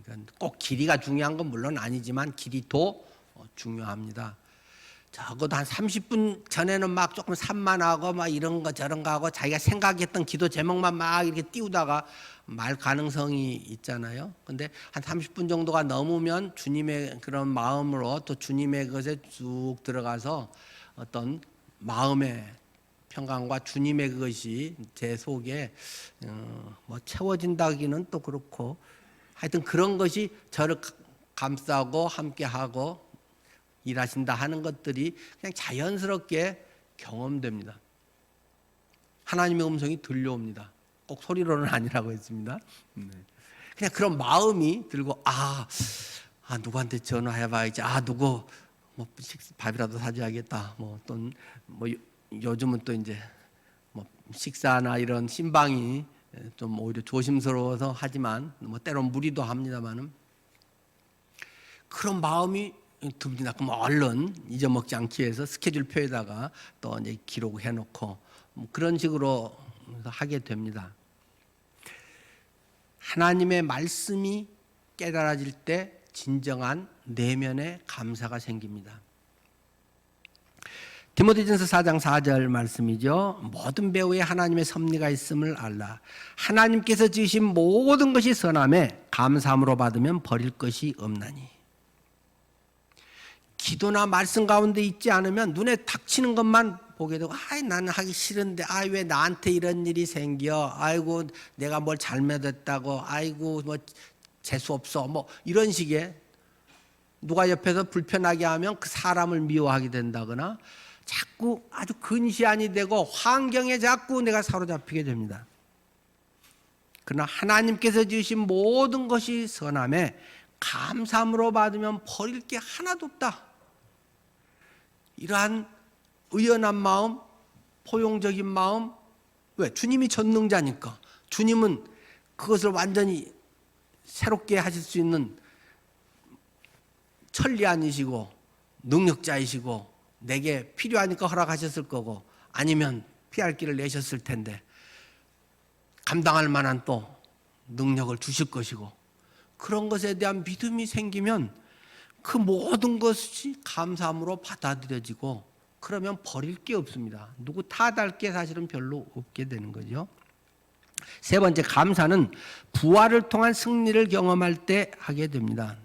그러니까 꼭 길이가 중요한 건 물론 아니지만 길이도 중요합니다. 적어도 한 30분 전에는 막 조금 산만하고 막 이런 거 저런 거 하고 자기가 생각했던 기도 제목만 막 이렇게 띄우다가 말 가능성이 있잖아요. 근데 한 30분 정도가 넘으면 주님의 그런 마음으로 또 주님의 것에 쭉 들어가서 어떤 마음의 평강과 주님의 그것이 제 속에 뭐 채워진다기는 또 그렇고, 하여튼 그런 것이 저를 감싸고 함께하고 일하신다 하는 것들이 그냥 자연스럽게 경험됩니다. 하나님의 음성이 들려옵니다. 꼭 소리로는 아니라고 했습니다. 그냥 그런 마음이 들고 누구한테 전화해봐야지. 누구 뭐 밥이라도 사줘야겠다. 뭐 요즘은 또 이제 뭐 식사나 이런 신방이 좀 오히려 조심스러워서 하지만 뭐 때론 무리도 합니다만은 그런 마음이 두 분이나 그럼 얼른 잊어먹지 않기 위해서 스케줄표에다가 또 이제 기록해 놓고 그런 식으로 하게 됩니다. 하나님의 말씀이 깨달아질 때 진정한 내면의 감사가 생깁니다. 디모데전서 4장 4절 말씀이죠. 모든 배후에 하나님의 섭리가 있음을 알라. 하나님께서 지으신 모든 것이 선함에 감사함으로 받으면 버릴 것이 없나니. 기도나 말씀 가운데 있지 않으면 눈에 닥치는 것만 보게 되고, 나는 하기 싫은데, 왜 나한테 이런 일이 생겨? 아이고, 내가 뭘 잘못했다고, 아이고, 뭐 재수 없어, 뭐 이런 식의, 누가 옆에서 불편하게 하면 그 사람을 미워하게 된다거나, 자꾸 아주 근시안이 되고 환경에 자꾸 내가 사로잡히게 됩니다. 그러나 하나님께서 지으신 모든 것이 선함에 감사함으로 받으면 버릴 게 하나도 없다. 이러한 의연한 마음, 포용적인 마음, 왜? 주님이 전능자니까. 주님은 그것을 완전히 새롭게 하실 수 있는 천리안이시고 능력자이시고 내게 필요하니까 허락하셨을 거고, 아니면 피할 길을 내셨을 텐데 감당할 만한 또 능력을 주실 것이고, 그런 것에 대한 믿음이 생기면 그 모든 것이 감사함으로 받아들여지고, 그러면 버릴 게 없습니다. 누구 탓할 게 사실은 별로 없게 되는 거죠. 세 번째, 감사는 부활을 통한 승리를 경험할 때 하게 됩니다.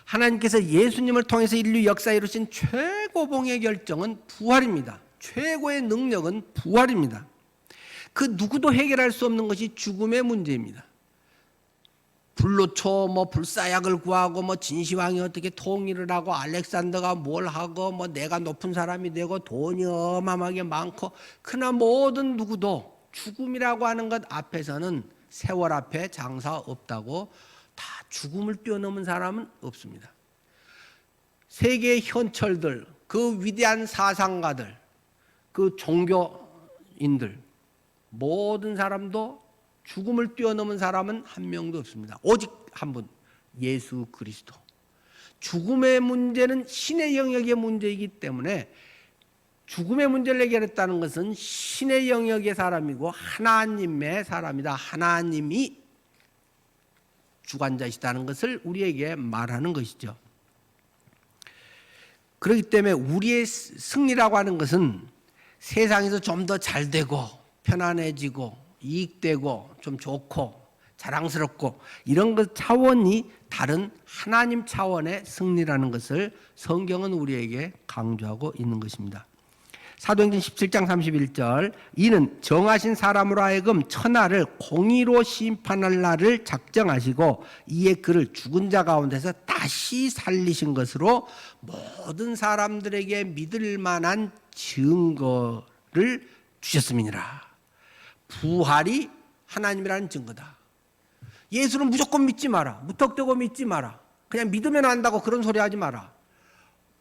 하나님께서 예수님을 통해서 인류 역사에 이루신 최고봉의 결정은 부활입니다. 최고의 능력은 부활입니다. 그 누구도 해결할 수 없는 것이 죽음의 문제입니다. 불로초 불사약을 구하고 진시황이 어떻게 통일을 하고 알렉산더가 뭘 하고 내가 높은 사람이 되고 돈이 어마어마하게 많고, 그러나 모든 누구도 죽음이라고 하는 것 앞에서는 세월 앞에 장사 없다고, 다 죽음을 뛰어넘은 사람은 없습니다. 세계의 현철들, 그 위대한 사상가들, 그 종교인들, 모든 사람도 죽음을 뛰어넘은 사람은 한 명도 없습니다. 오직 한 분, 예수 그리스도. 죽음의 문제는 신의 영역의 문제이기 때문에 죽음의 문제를 해결했다는 것은 신의 영역의 사람이고 하나님의 사람이다. 하나님이 주관자이시다는 것을 우리에게 말하는 것이죠. 그렇기 때문에 우리의 승리라고 하는 것은 세상에서 좀 더 잘되고 편안해지고 이익되고 좀 좋고 자랑스럽고 이런 것 차원이 다른 하나님 차원의 승리라는 것을 성경은 우리에게 강조하고 있는 것입니다. 사도행전 17장 31절, 이는 정하신 사람으로 하여금 천하를 공의로 심판할 날을 작정하시고 이에 그를 죽은 자 가운데서 다시 살리신 것으로 모든 사람들에게 믿을 만한 증거를 주셨음이니라. 부활이 하나님이라는 증거다. 예수는 무조건 믿지 마라. 무턱대고 믿지 마라. 그냥 믿으면 안다고 그런 소리 하지 마라.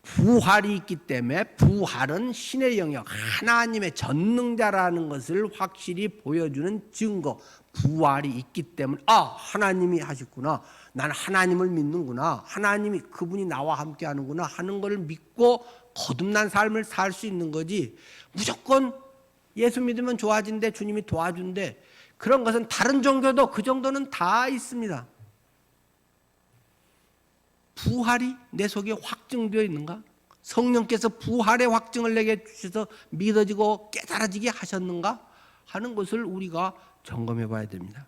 부활이 있기 때문에 부활은 신의 영역, 하나님의 전능자라는 것을 확실히 보여주는 증거. 부활이 있기 때문에 하나님이 하셨구나, 난 하나님을 믿는구나, 하나님이 그분이 나와 함께 하는구나 하는 걸 믿고 거듭난 삶을 살 수 있는 거지, 무조건 예수 믿으면 좋아진대, 주님이 도와준대, 그런 것은 다른 종교도 그 정도는 다 있습니다. 부활이 내 속에 확증되어 있는가? 성령께서 부활의 확증을 내게 주셔서 믿어지고 깨달아지게 하셨는가 하는 것을 우리가 점검해 봐야 됩니다.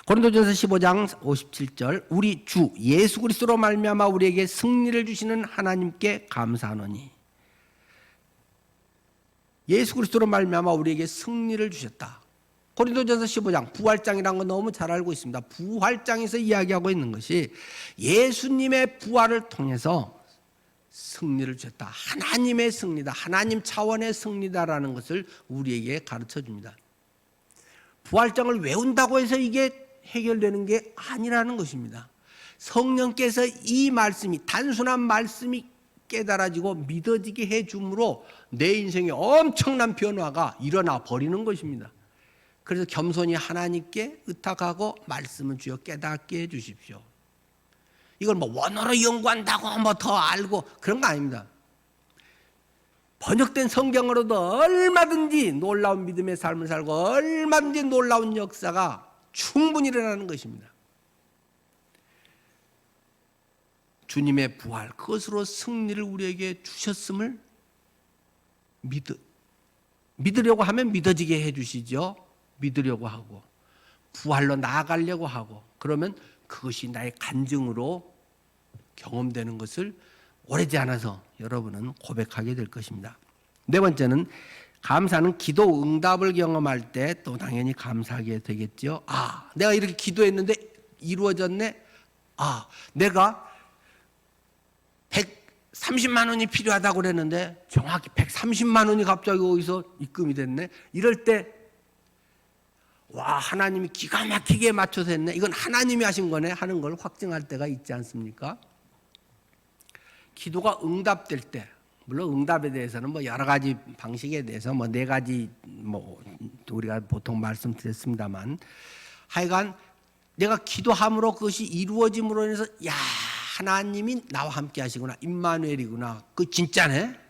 고린도전서 15장 57절, 우리 주 예수 그리스도로 말미암아 우리에게 승리를 주시는 하나님께 감사하노니. 예수 그리스도로 말미암아 우리에게 승리를 주셨다. 고린도전서 15장 부활장이라는 거 너무 잘 알고 있습니다. 부활장에서 이야기하고 있는 것이 예수님의 부활을 통해서 승리를 주셨다. 하나님의 승리다. 하나님 차원의 승리다라는 것을 우리에게 가르쳐 줍니다. 부활장을 외운다고 해서 이게 해결되는 게 아니라는 것입니다. 성령께서 이 말씀이, 단순한 말씀이 깨달아지고 믿어지게 해줌으로 내 인생에 엄청난 변화가 일어나 버리는 것입니다. 그래서 겸손히 하나님께 의탁하고 말씀을 주여 깨닫게 해 주십시오. 이걸 뭐 원어로 연구한다고 뭐 더 알고 그런 거 아닙니다. 번역된 성경으로도 얼마든지 놀라운 믿음의 삶을 살고 얼마든지 놀라운 역사가 충분히 일어나는 것입니다. 주님의 부활, 그것으로 승리를 우리에게 주셨음을 믿으려고 하면 믿어지게 해주시죠. 믿으려고 하고 부활로 나아가려고 하고 그러면 그것이 나의 간증으로 경험되는 것을 오래지 않아서 여러분은 고백하게 될 것입니다. 네 번째는 감사는 기도 응답을 경험할 때 또 당연히 감사하게 되겠죠. 아, 내가 이렇게 기도했는데 이루어졌네. 아, 내가 130만 원이 필요하다고 그랬는데 정확히 130만 원이 갑자기 어디서 입금이 됐네. 이럴 때 와, 하나님이 기가 막히게 맞춰서 했네. 이건 하나님이 하신 거네 하는 걸 확증할 때가 있지 않습니까? 기도가 응답될 때, 물론 응답에 대해서는 뭐 여러 가지 방식에 대해서 뭐 네 가지 뭐 우리가 보통 말씀드렸습니다만, 하여간 내가 기도함으로 그것이 이루어짐으로 인해서 야, 하나님이 나와 함께 하시구나, 임마누엘이구나, 그 진짜네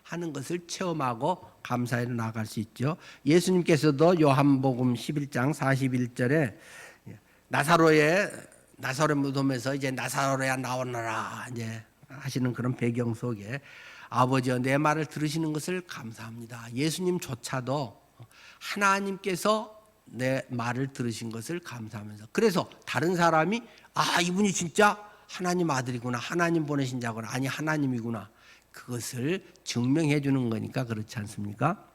하는 것을 체험하고 감사에 나아갈 수 있죠. 예수님께서도 요한복음 11장 41절에 나사로의 무덤에서 이제 나사로야 나오너라 이제 하시는 그런 배경 속에 아버지여 내 말을 들으시는 것을 감사합니다. 예수님조차도 하나님께서 내 말을 들으신 것을 감사하면서, 그래서 다른 사람이 아, 이분이 진짜 하나님 아들이구나, 하나님 보내신 자구나, 아니 하나님이구나, 그것을 증명해 주는 거니까 그렇지 않습니까?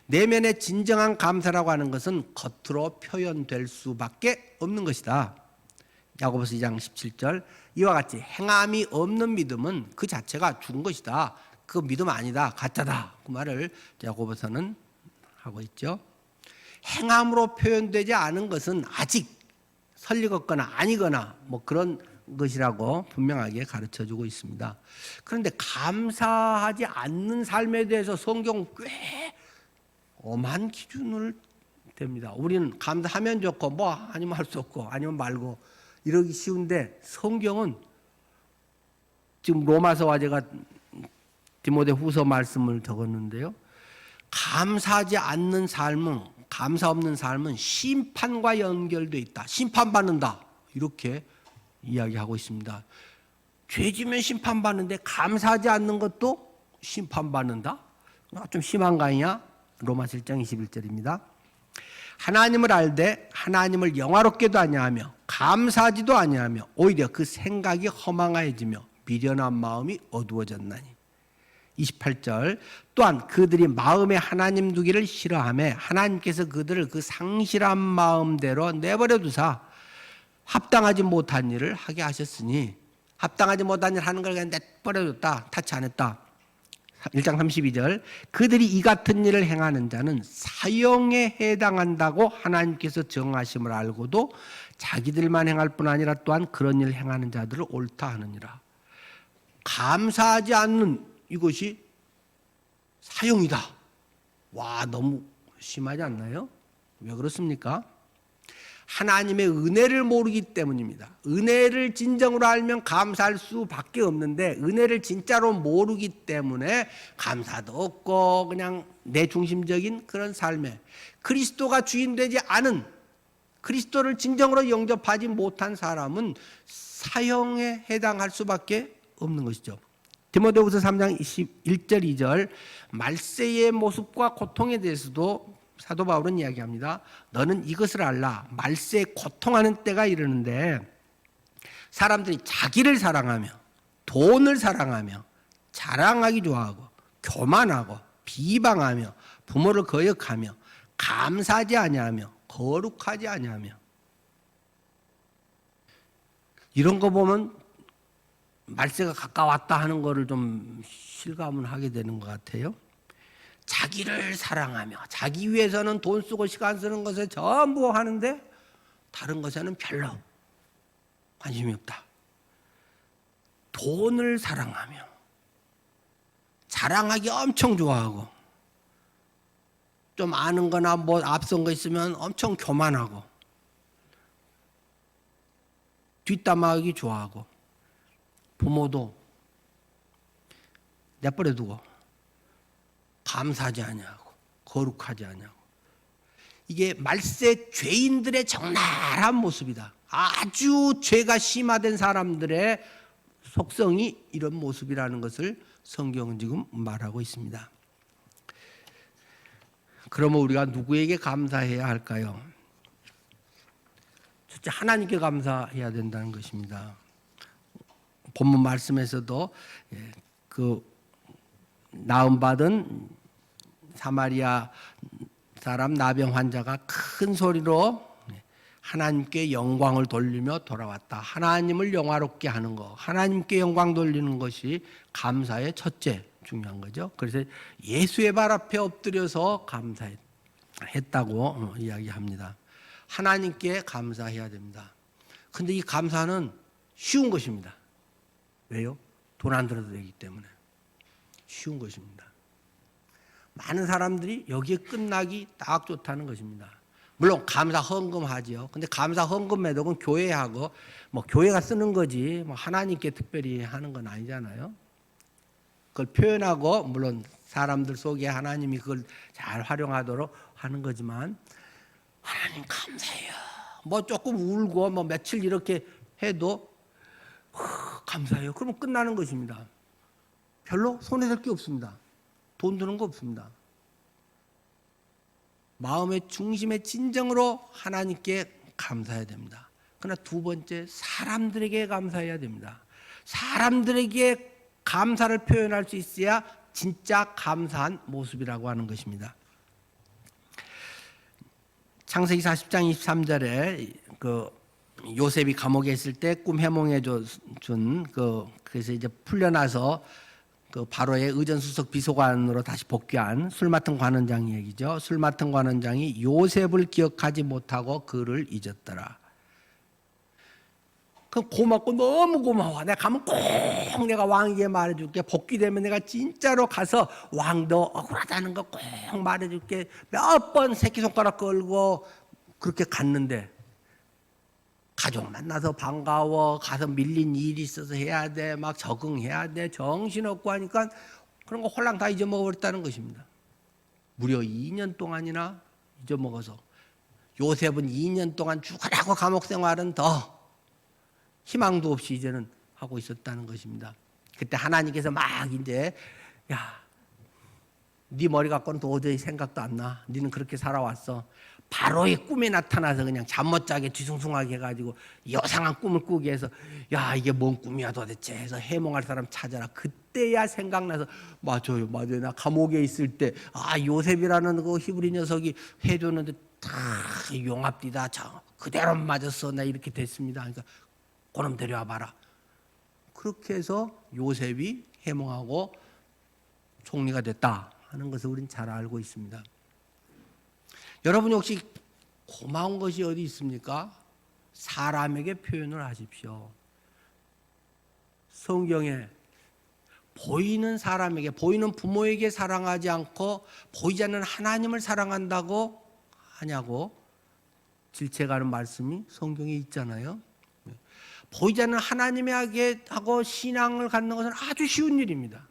내면의 진정한 감사라고 하는 것은 겉으로 표현될 수밖에 없는 것이다. 야고보서 2장 17절, 이와 같이 행함이 없는 믿음은 그 자체가 죽은 것이다. 그 믿음 아니다, 가짜다, 그 말을 야고보서는 하고 있죠. 행함으로 표현되지 않은 것은 아직 설리걷거나 아니거나 뭐 그런 것이라고 분명하게 가르쳐주고 있습니다. 그런데 감사하지 않는 삶에 대해서 성경은 꽤 엄한 기준을 댑니다. 우리는 감사하면 좋고 뭐 아니면 할 수 없고 아니면 말고 이러기 쉬운데, 성경은 지금 로마서와 제가 디모데후서 말씀을 적었는데요, 감사하지 않는 삶은, 감사 없는 삶은 심판과 연결돼 있다, 심판받는다, 이렇게 이야기하고 있습니다. 죄지면 심판받는데 감사하지 않는 것도 심판받는다? 좀 심한 거 아니냐? 로마서 1장 21절입니다. 하나님을 알되 하나님을 영화롭게도 아니하며 감사하지도 아니하며 오히려 그 생각이 허망해지며 미련한 마음이 어두워졌나니. 28절, 또한 그들이 마음에 하나님 두기를 싫어하며 하나님께서 그들을 그 상실한 마음대로 내버려 두사 합당하지 못한 일을 하게 하셨으니, 합당하지 못한 일 하는 걸 그냥 내버려뒀다, 타치 안 했다. 1장 32절, 그들이 이 같은 일을 행하는 자는 사형에 해당한다고 하나님께서 정하심을 알고도 자기들만 행할 뿐 아니라 또한 그런 일을 행하는 자들을 옳다 하느니라. 감사하지 않는 이것이 사형이다. 와, 너무 심하지 않나요? 왜 그렇습니까? 하나님의 은혜를 모르기 때문입니다. 은혜를 진정으로 알면 감사할 수밖에 없는데 은혜를 진짜로 모르기 때문에 감사도 없고 그냥 내 중심적인 그런 삶에, 그리스도가 주인 되지 않은, 그리스도를 진정으로 영접하지 못한 사람은 사형에 해당할 수밖에 없는 것이죠. 디모데후서 3장 21절 2절, 말세의 모습과 고통에 대해서도 사도 바울은 이야기합니다. 너는 이것을 알라. 말세에 고통하는 때가 이르는데 사람들이 자기를 사랑하며 돈을 사랑하며 자랑하기 좋아하고 교만하고 비방하며 부모를 거역하며 감사하지 아니하며 거룩하지 아니하며. 이런 거 보면 말세가 가까웠다 하는 거를 좀 실감을 하게 되는 것 같아요. 자기를 사랑하며 자기 위해서는 돈 쓰고 시간 쓰는 것에 전부 하는데 다른 것에는 별로 관심이 없다. 돈을 사랑하며 자랑하기 엄청 좋아하고, 좀 아는 거나 뭐 앞선 거 있으면 엄청 교만하고 뒷담화하기 좋아하고, 부모도 내버려 두고 감사하지 아니하고 거룩하지 아니하고, 이게 말세 죄인들의 적나라한 모습이다. 아주 죄가 심화된 사람들의 속성이 이런 모습이라는 것을 성경은 지금 말하고 있습니다. 그러면 우리가 누구에게 감사해야 할까요? 첫째, 하나님께 감사해야 된다는 것입니다. 본문 말씀에서도 그 나음받은 사마리아 사람 나병 환자가 큰 소리로 하나님께 영광을 돌리며 돌아왔다. 하나님을 영화롭게 하는 것, 하나님께 영광 돌리는 것이 감사의 첫째 중요한 거죠. 그래서 예수의 발 앞에 엎드려서 감사했다고 이야기합니다. 하나님께 감사해야 됩니다. 근데 이 감사는 쉬운 것입니다. 왜요? 돈 안 들어도 되기 때문에 쉬운 것입니다. 많은 사람들이 여기에 끝나기 딱 좋다는 것입니다. 물론 감사 헌금하지요. 근데 감사 헌금 매덕은 교회하고 뭐 교회가 쓰는 거지 뭐 하나님께 특별히 하는 건 아니잖아요. 그걸 표현하고 물론 사람들 속에 하나님이 그걸 잘 활용하도록 하는 거지만, 하나님 감사해요. 뭐 조금 울고 뭐 며칠 이렇게 해도 감사해요. 그러면 끝나는 것입니다. 별로 손에 댈 게 없습니다. 돈 드는 거 없습니다. 마음의 중심에 진정으로 하나님께 감사해야 됩니다. 그러나 두 번째, 사람들에게 감사해야 됩니다. 사람들에게 감사를 표현할 수 있어야 진짜 감사한 모습이라고 하는 것입니다. 창세기 40장 23절에 그 요셉이 감옥에 있을 때 꿈 해몽해 준 그래서 이제 풀려나서 그 바로의 의전수석 비서관으로 다시 복귀한 술 맡은 관원장 얘기죠. 술 맡은 관원장이 요셉을 기억하지 못하고 그를 잊었더라. 그 고맙고 너무 고마워. 내가 가면 꼭 내가 왕에게 말해줄게. 복귀되면 내가 진짜로 가서 왕도 억울하다는 거 꼭 말해줄게. 몇 번 새끼손가락 걸고 그렇게 갔는데, 가족 만나서 반가워, 가서 밀린 일이 있어서 해야 돼, 막 적응해야 돼, 정신없고 하니까 그런 거 홀랑 다 잊어먹어버렸다는 것입니다. 무려 2년 동안이나 잊어먹어서 요셉은 2년 동안 죽으라고 감옥 생활은 더 희망도 없이 이제는 하고 있었다는 것입니다. 그때 하나님께서 막 이제, 야, 네 머리 갖고는 도저히 생각도 안 나. 너는 그렇게 살아왔어. 바로의 꿈에 나타나서 그냥 잠 못 자게 뒤숭숭하게 해가지고 요상한 꿈을 꾸게 해서, 야, 이게 뭔 꿈이야 도대체 해서 해몽할 사람 찾아라. 그때야 생각나서, 맞아요. 나 감옥에 있을 때 요셉이라는 그 히브리 녀석이 해줬는데 다 용합디다. 그대로 맞았어. 나 이렇게 됐습니다. 그러니까 그놈 데려와 봐라. 그렇게 해서 요셉이 해몽하고 총리가 됐다 하는 것을 우리는 잘 알고 있습니다. 여러분 혹시 고마운 것이 어디 있습니까? 사람에게 표현을 하십시오. 성경에 보이는 사람에게, 보이는 부모에게 사랑하지 않고 보이지 않는 하나님을 사랑한다고 하냐고 질책하는 말씀이 성경에 있잖아요. 보이지 않는 하나님에게 하고 신앙을 갖는 것은 아주 쉬운 일입니다.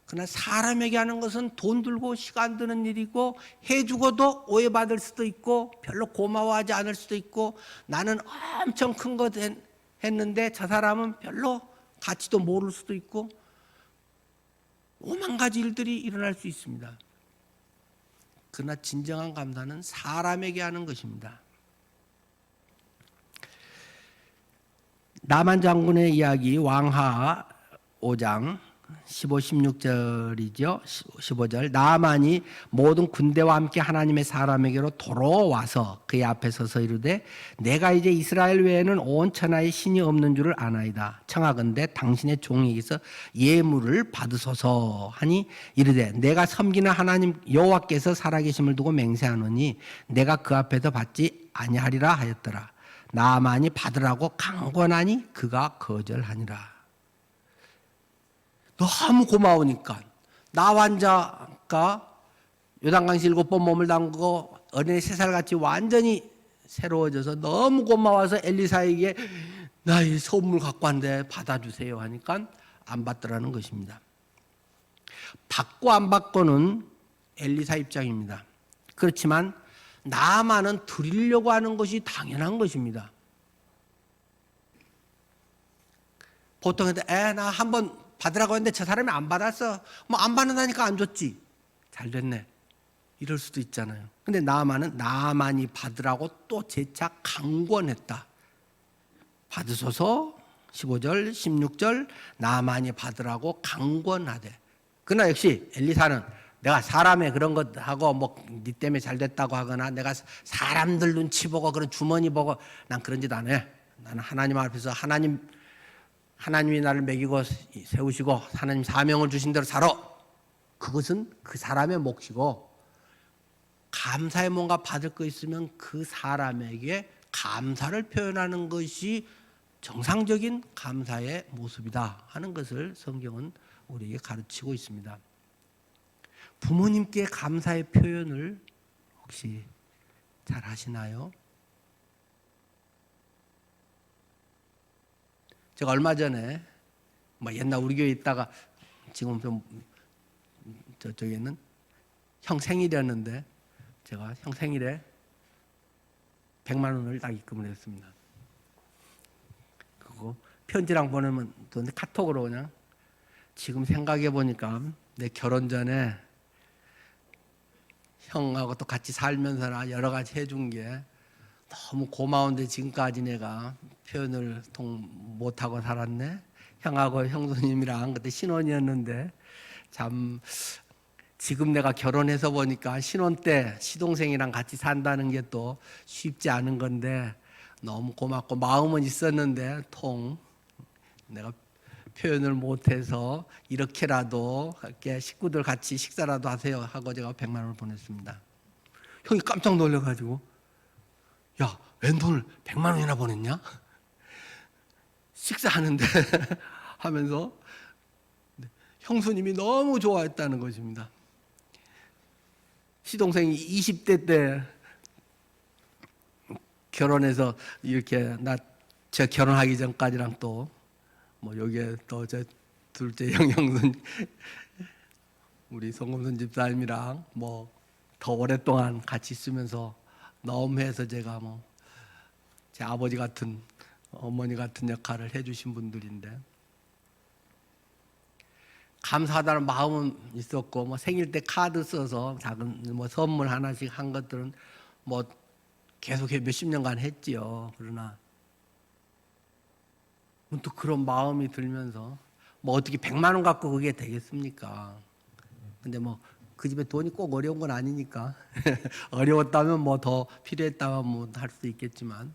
그러나 사람에게 하는 것은 돈 들고 시간 드는 일이고, 해주고도 오해받을 수도 있고 별로 고마워하지 않을 수도 있고, 나는 엄청 큰 거 했는데 저 사람은 별로 가치도 모를 수도 있고, 오만 가지 일들이 일어날 수 있습니다. 그러나 진정한 감사는 사람에게 하는 것입니다. 나만 장군의 이야기 왕하 5장 15, 16절이죠. 15절. 나만이 모든 군대와 함께 하나님의 사람에게로 돌아와서 그의 앞에 서서 이르되, 내가 이제 이스라엘 외에는 온 천하에 신이 없는 줄을 아나이다. 청하건대 당신의 종에게서 예물을 받으소서 하니, 이르되 내가 섬기는 하나님 여호와께서 살아계심을 두고 맹세하노니 내가 그 앞에서 받지 아니하리라 하였더라. 나만이 받으라고 강권하니 그가 거절하니라. 너무 고마우니까 나 환자가 요단강시 7번 몸을 담그고 어린애 3살같이 완전히 새로워져서 너무 고마워서 엘리사에게 나 이 선물 갖고 왔는데 받아주세요 하니까 안 받더라는 것입니다. 받고 안 받고는 엘리사 입장입니다. 그렇지만 나아만은 드리려고 하는 것이 당연한 것입니다. 보통 나 한번 받으라고 했는데 저 사람이 안 받았어. 뭐 안 받는다니까 안 줬지. 잘 됐네. 이럴 수도 있잖아요. 근데 나아만은 나아만이 받으라고 또 재차 강권했다. 받으소서 15절 16절 나아만이 받으라고 강권하되. 그러나 역시 엘리사는 내가 사람의 그런 것 하고 뭐 네 때문에 잘 됐다고 하거나 내가 사람들 눈치 보고 그런 주머니 보고 난 그런 짓 안 해. 나는 하나님 앞에서 하나님이 나를 먹이고 세우시고 하나님 사명을 주신 대로 살아. 그것은 그 사람의 몫이고 감사의 뭔가 받을 거 있으면 그 사람에게 감사를 표현하는 것이 정상적인 감사의 모습이다 하는 것을 성경은 우리에게 가르치고 있습니다. 부모님께 감사의 표현을 혹시 잘 하시나요? 제가 얼마 전에 옛날 우리 교회에 있다가 지금 좀 저쪽에는 형 생일이었는데 제가 형 생일에 100만 원을 딱 입금을 했습니다. 그거 편지랑 보내면 또 카톡으로 그냥 지금 생각해 보니까 내 결혼 전에 형하고 또 같이 살면서나 여러 가지 해준 게 너무 고마운데 지금까지 내가 표현을 못하고 살았네. 형하고 형수님이랑 그때 신혼이었는데 참 지금 내가 결혼해서 보니까 신혼 때 시동생이랑 같이 산다는 게 또 쉽지 않은 건데 너무 고맙고 마음은 있었는데 내가 표현을 못해서 이렇게라도 이렇게 식구들 같이 식사라도 하세요 하고 제가 100만 원을 보냈습니다. 형이 깜짝 놀라가지고 야, 웬 돈을 100만 원이나 보냈냐? 식사하는데 하면서 형수님이 너무 좋아했다는 것입니다. 시동생이 20대 때 결혼해서 이렇게 저 결혼하기 전까지랑 또 여기에 또 제 둘째 형수 우리 송금순 집사님이랑 더 오랫동안 같이 있으면서 너무 해서 제가 제 아버지 같은 어머니 같은 역할을 해주신 분들인데 감사하다는 마음은 있었고 생일 때 카드 써서 작은 선물 하나씩 한 것들은 계속 몇십 년간 했지요. 그러나 또 그런 마음이 들면서 어떻게 100만 원 갖고 그게 되겠습니까? 근데 그 집에 돈이 꼭 어려운 건 아니니까 어려웠다면 더 필요했다면 할 수 있겠지만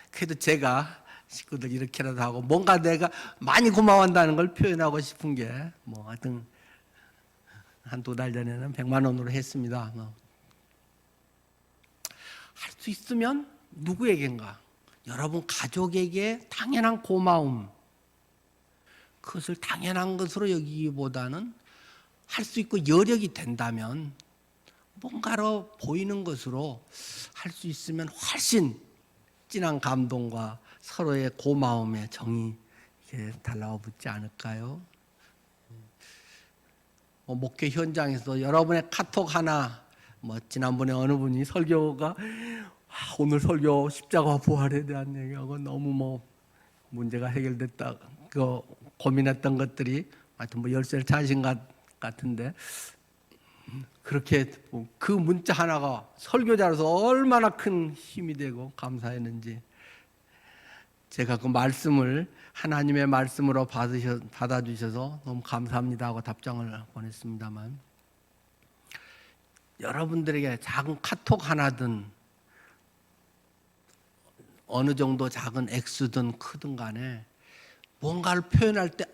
그래도 제가 식구들 이렇게라도 하고 뭔가 내가 많이 고마워한다는 걸 표현하고 싶은 게 하여튼 한 2달 전에는 100만 원으로 했습니다. 할 수 있으면 누구에겐가 여러분 가족에게 당연한 고마움 그것을 당연한 것으로 여기기보다는 할 수 있고 여력이 된다면 뭔가로 보이는 것으로 할 수 있으면 훨씬 진한 감동과 서로의 고마움의 정이 달라와 붙지 않을까요? 목회 현장에서 여러분의 카톡 하나 지난번에 어느 분이 설교가 오늘 설교 십자가 부활에 대한 얘기하고 너무 문제가 해결됐다 고민했던 것들이 하여튼 열쇠를 찾으신 것 같은데 그렇게 그 문자 하나가 설교자로서 얼마나 큰 힘이 되고 감사했는지 제가 그 말씀을 하나님의 말씀으로 받아주셔서 너무 감사합니다 하고 답장을 보냈습니다만 여러분들에게 작은 카톡 하나든 어느 정도 작은 액수든 크든 간에 뭔가를 표현할 때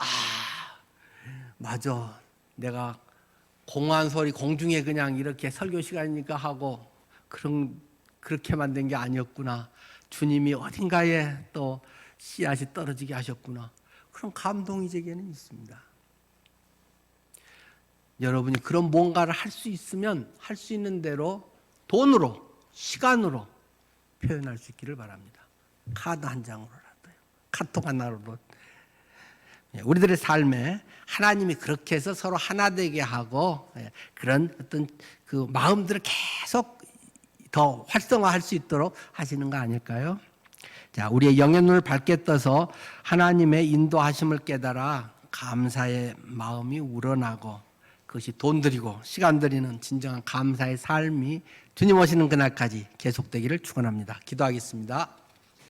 맞아 내가 공허한 소리 공중에 그냥 이렇게 설교 시간이니까 하고 그렇게 만든 게 아니었구나. 주님이 어딘가에 또 씨앗이 떨어지게 하셨구나. 그런 감동이 제게는 있습니다. 여러분이 그런 뭔가를 할 수 있으면 할 수 있는 대로 돈으로 시간으로 표현할 수 있기를 바랍니다. 카드 한 장으로라도요. 카톡 하나로도. 우리들의 삶에 하나님이 그렇게 해서 서로 하나 되게 하고 그런 어떤 그 마음들을 계속 더 활성화할 수 있도록 하시는 거 아닐까요? 자, 우리의 영의 눈을 밝게 떠서 하나님의 인도하심을 깨달아 감사의 마음이 우러나고 그것이 돈 들이고 시간 들이는 진정한 감사의 삶이 주님 오시는 그날까지 계속되기를 축원합니다. 기도하겠습니다.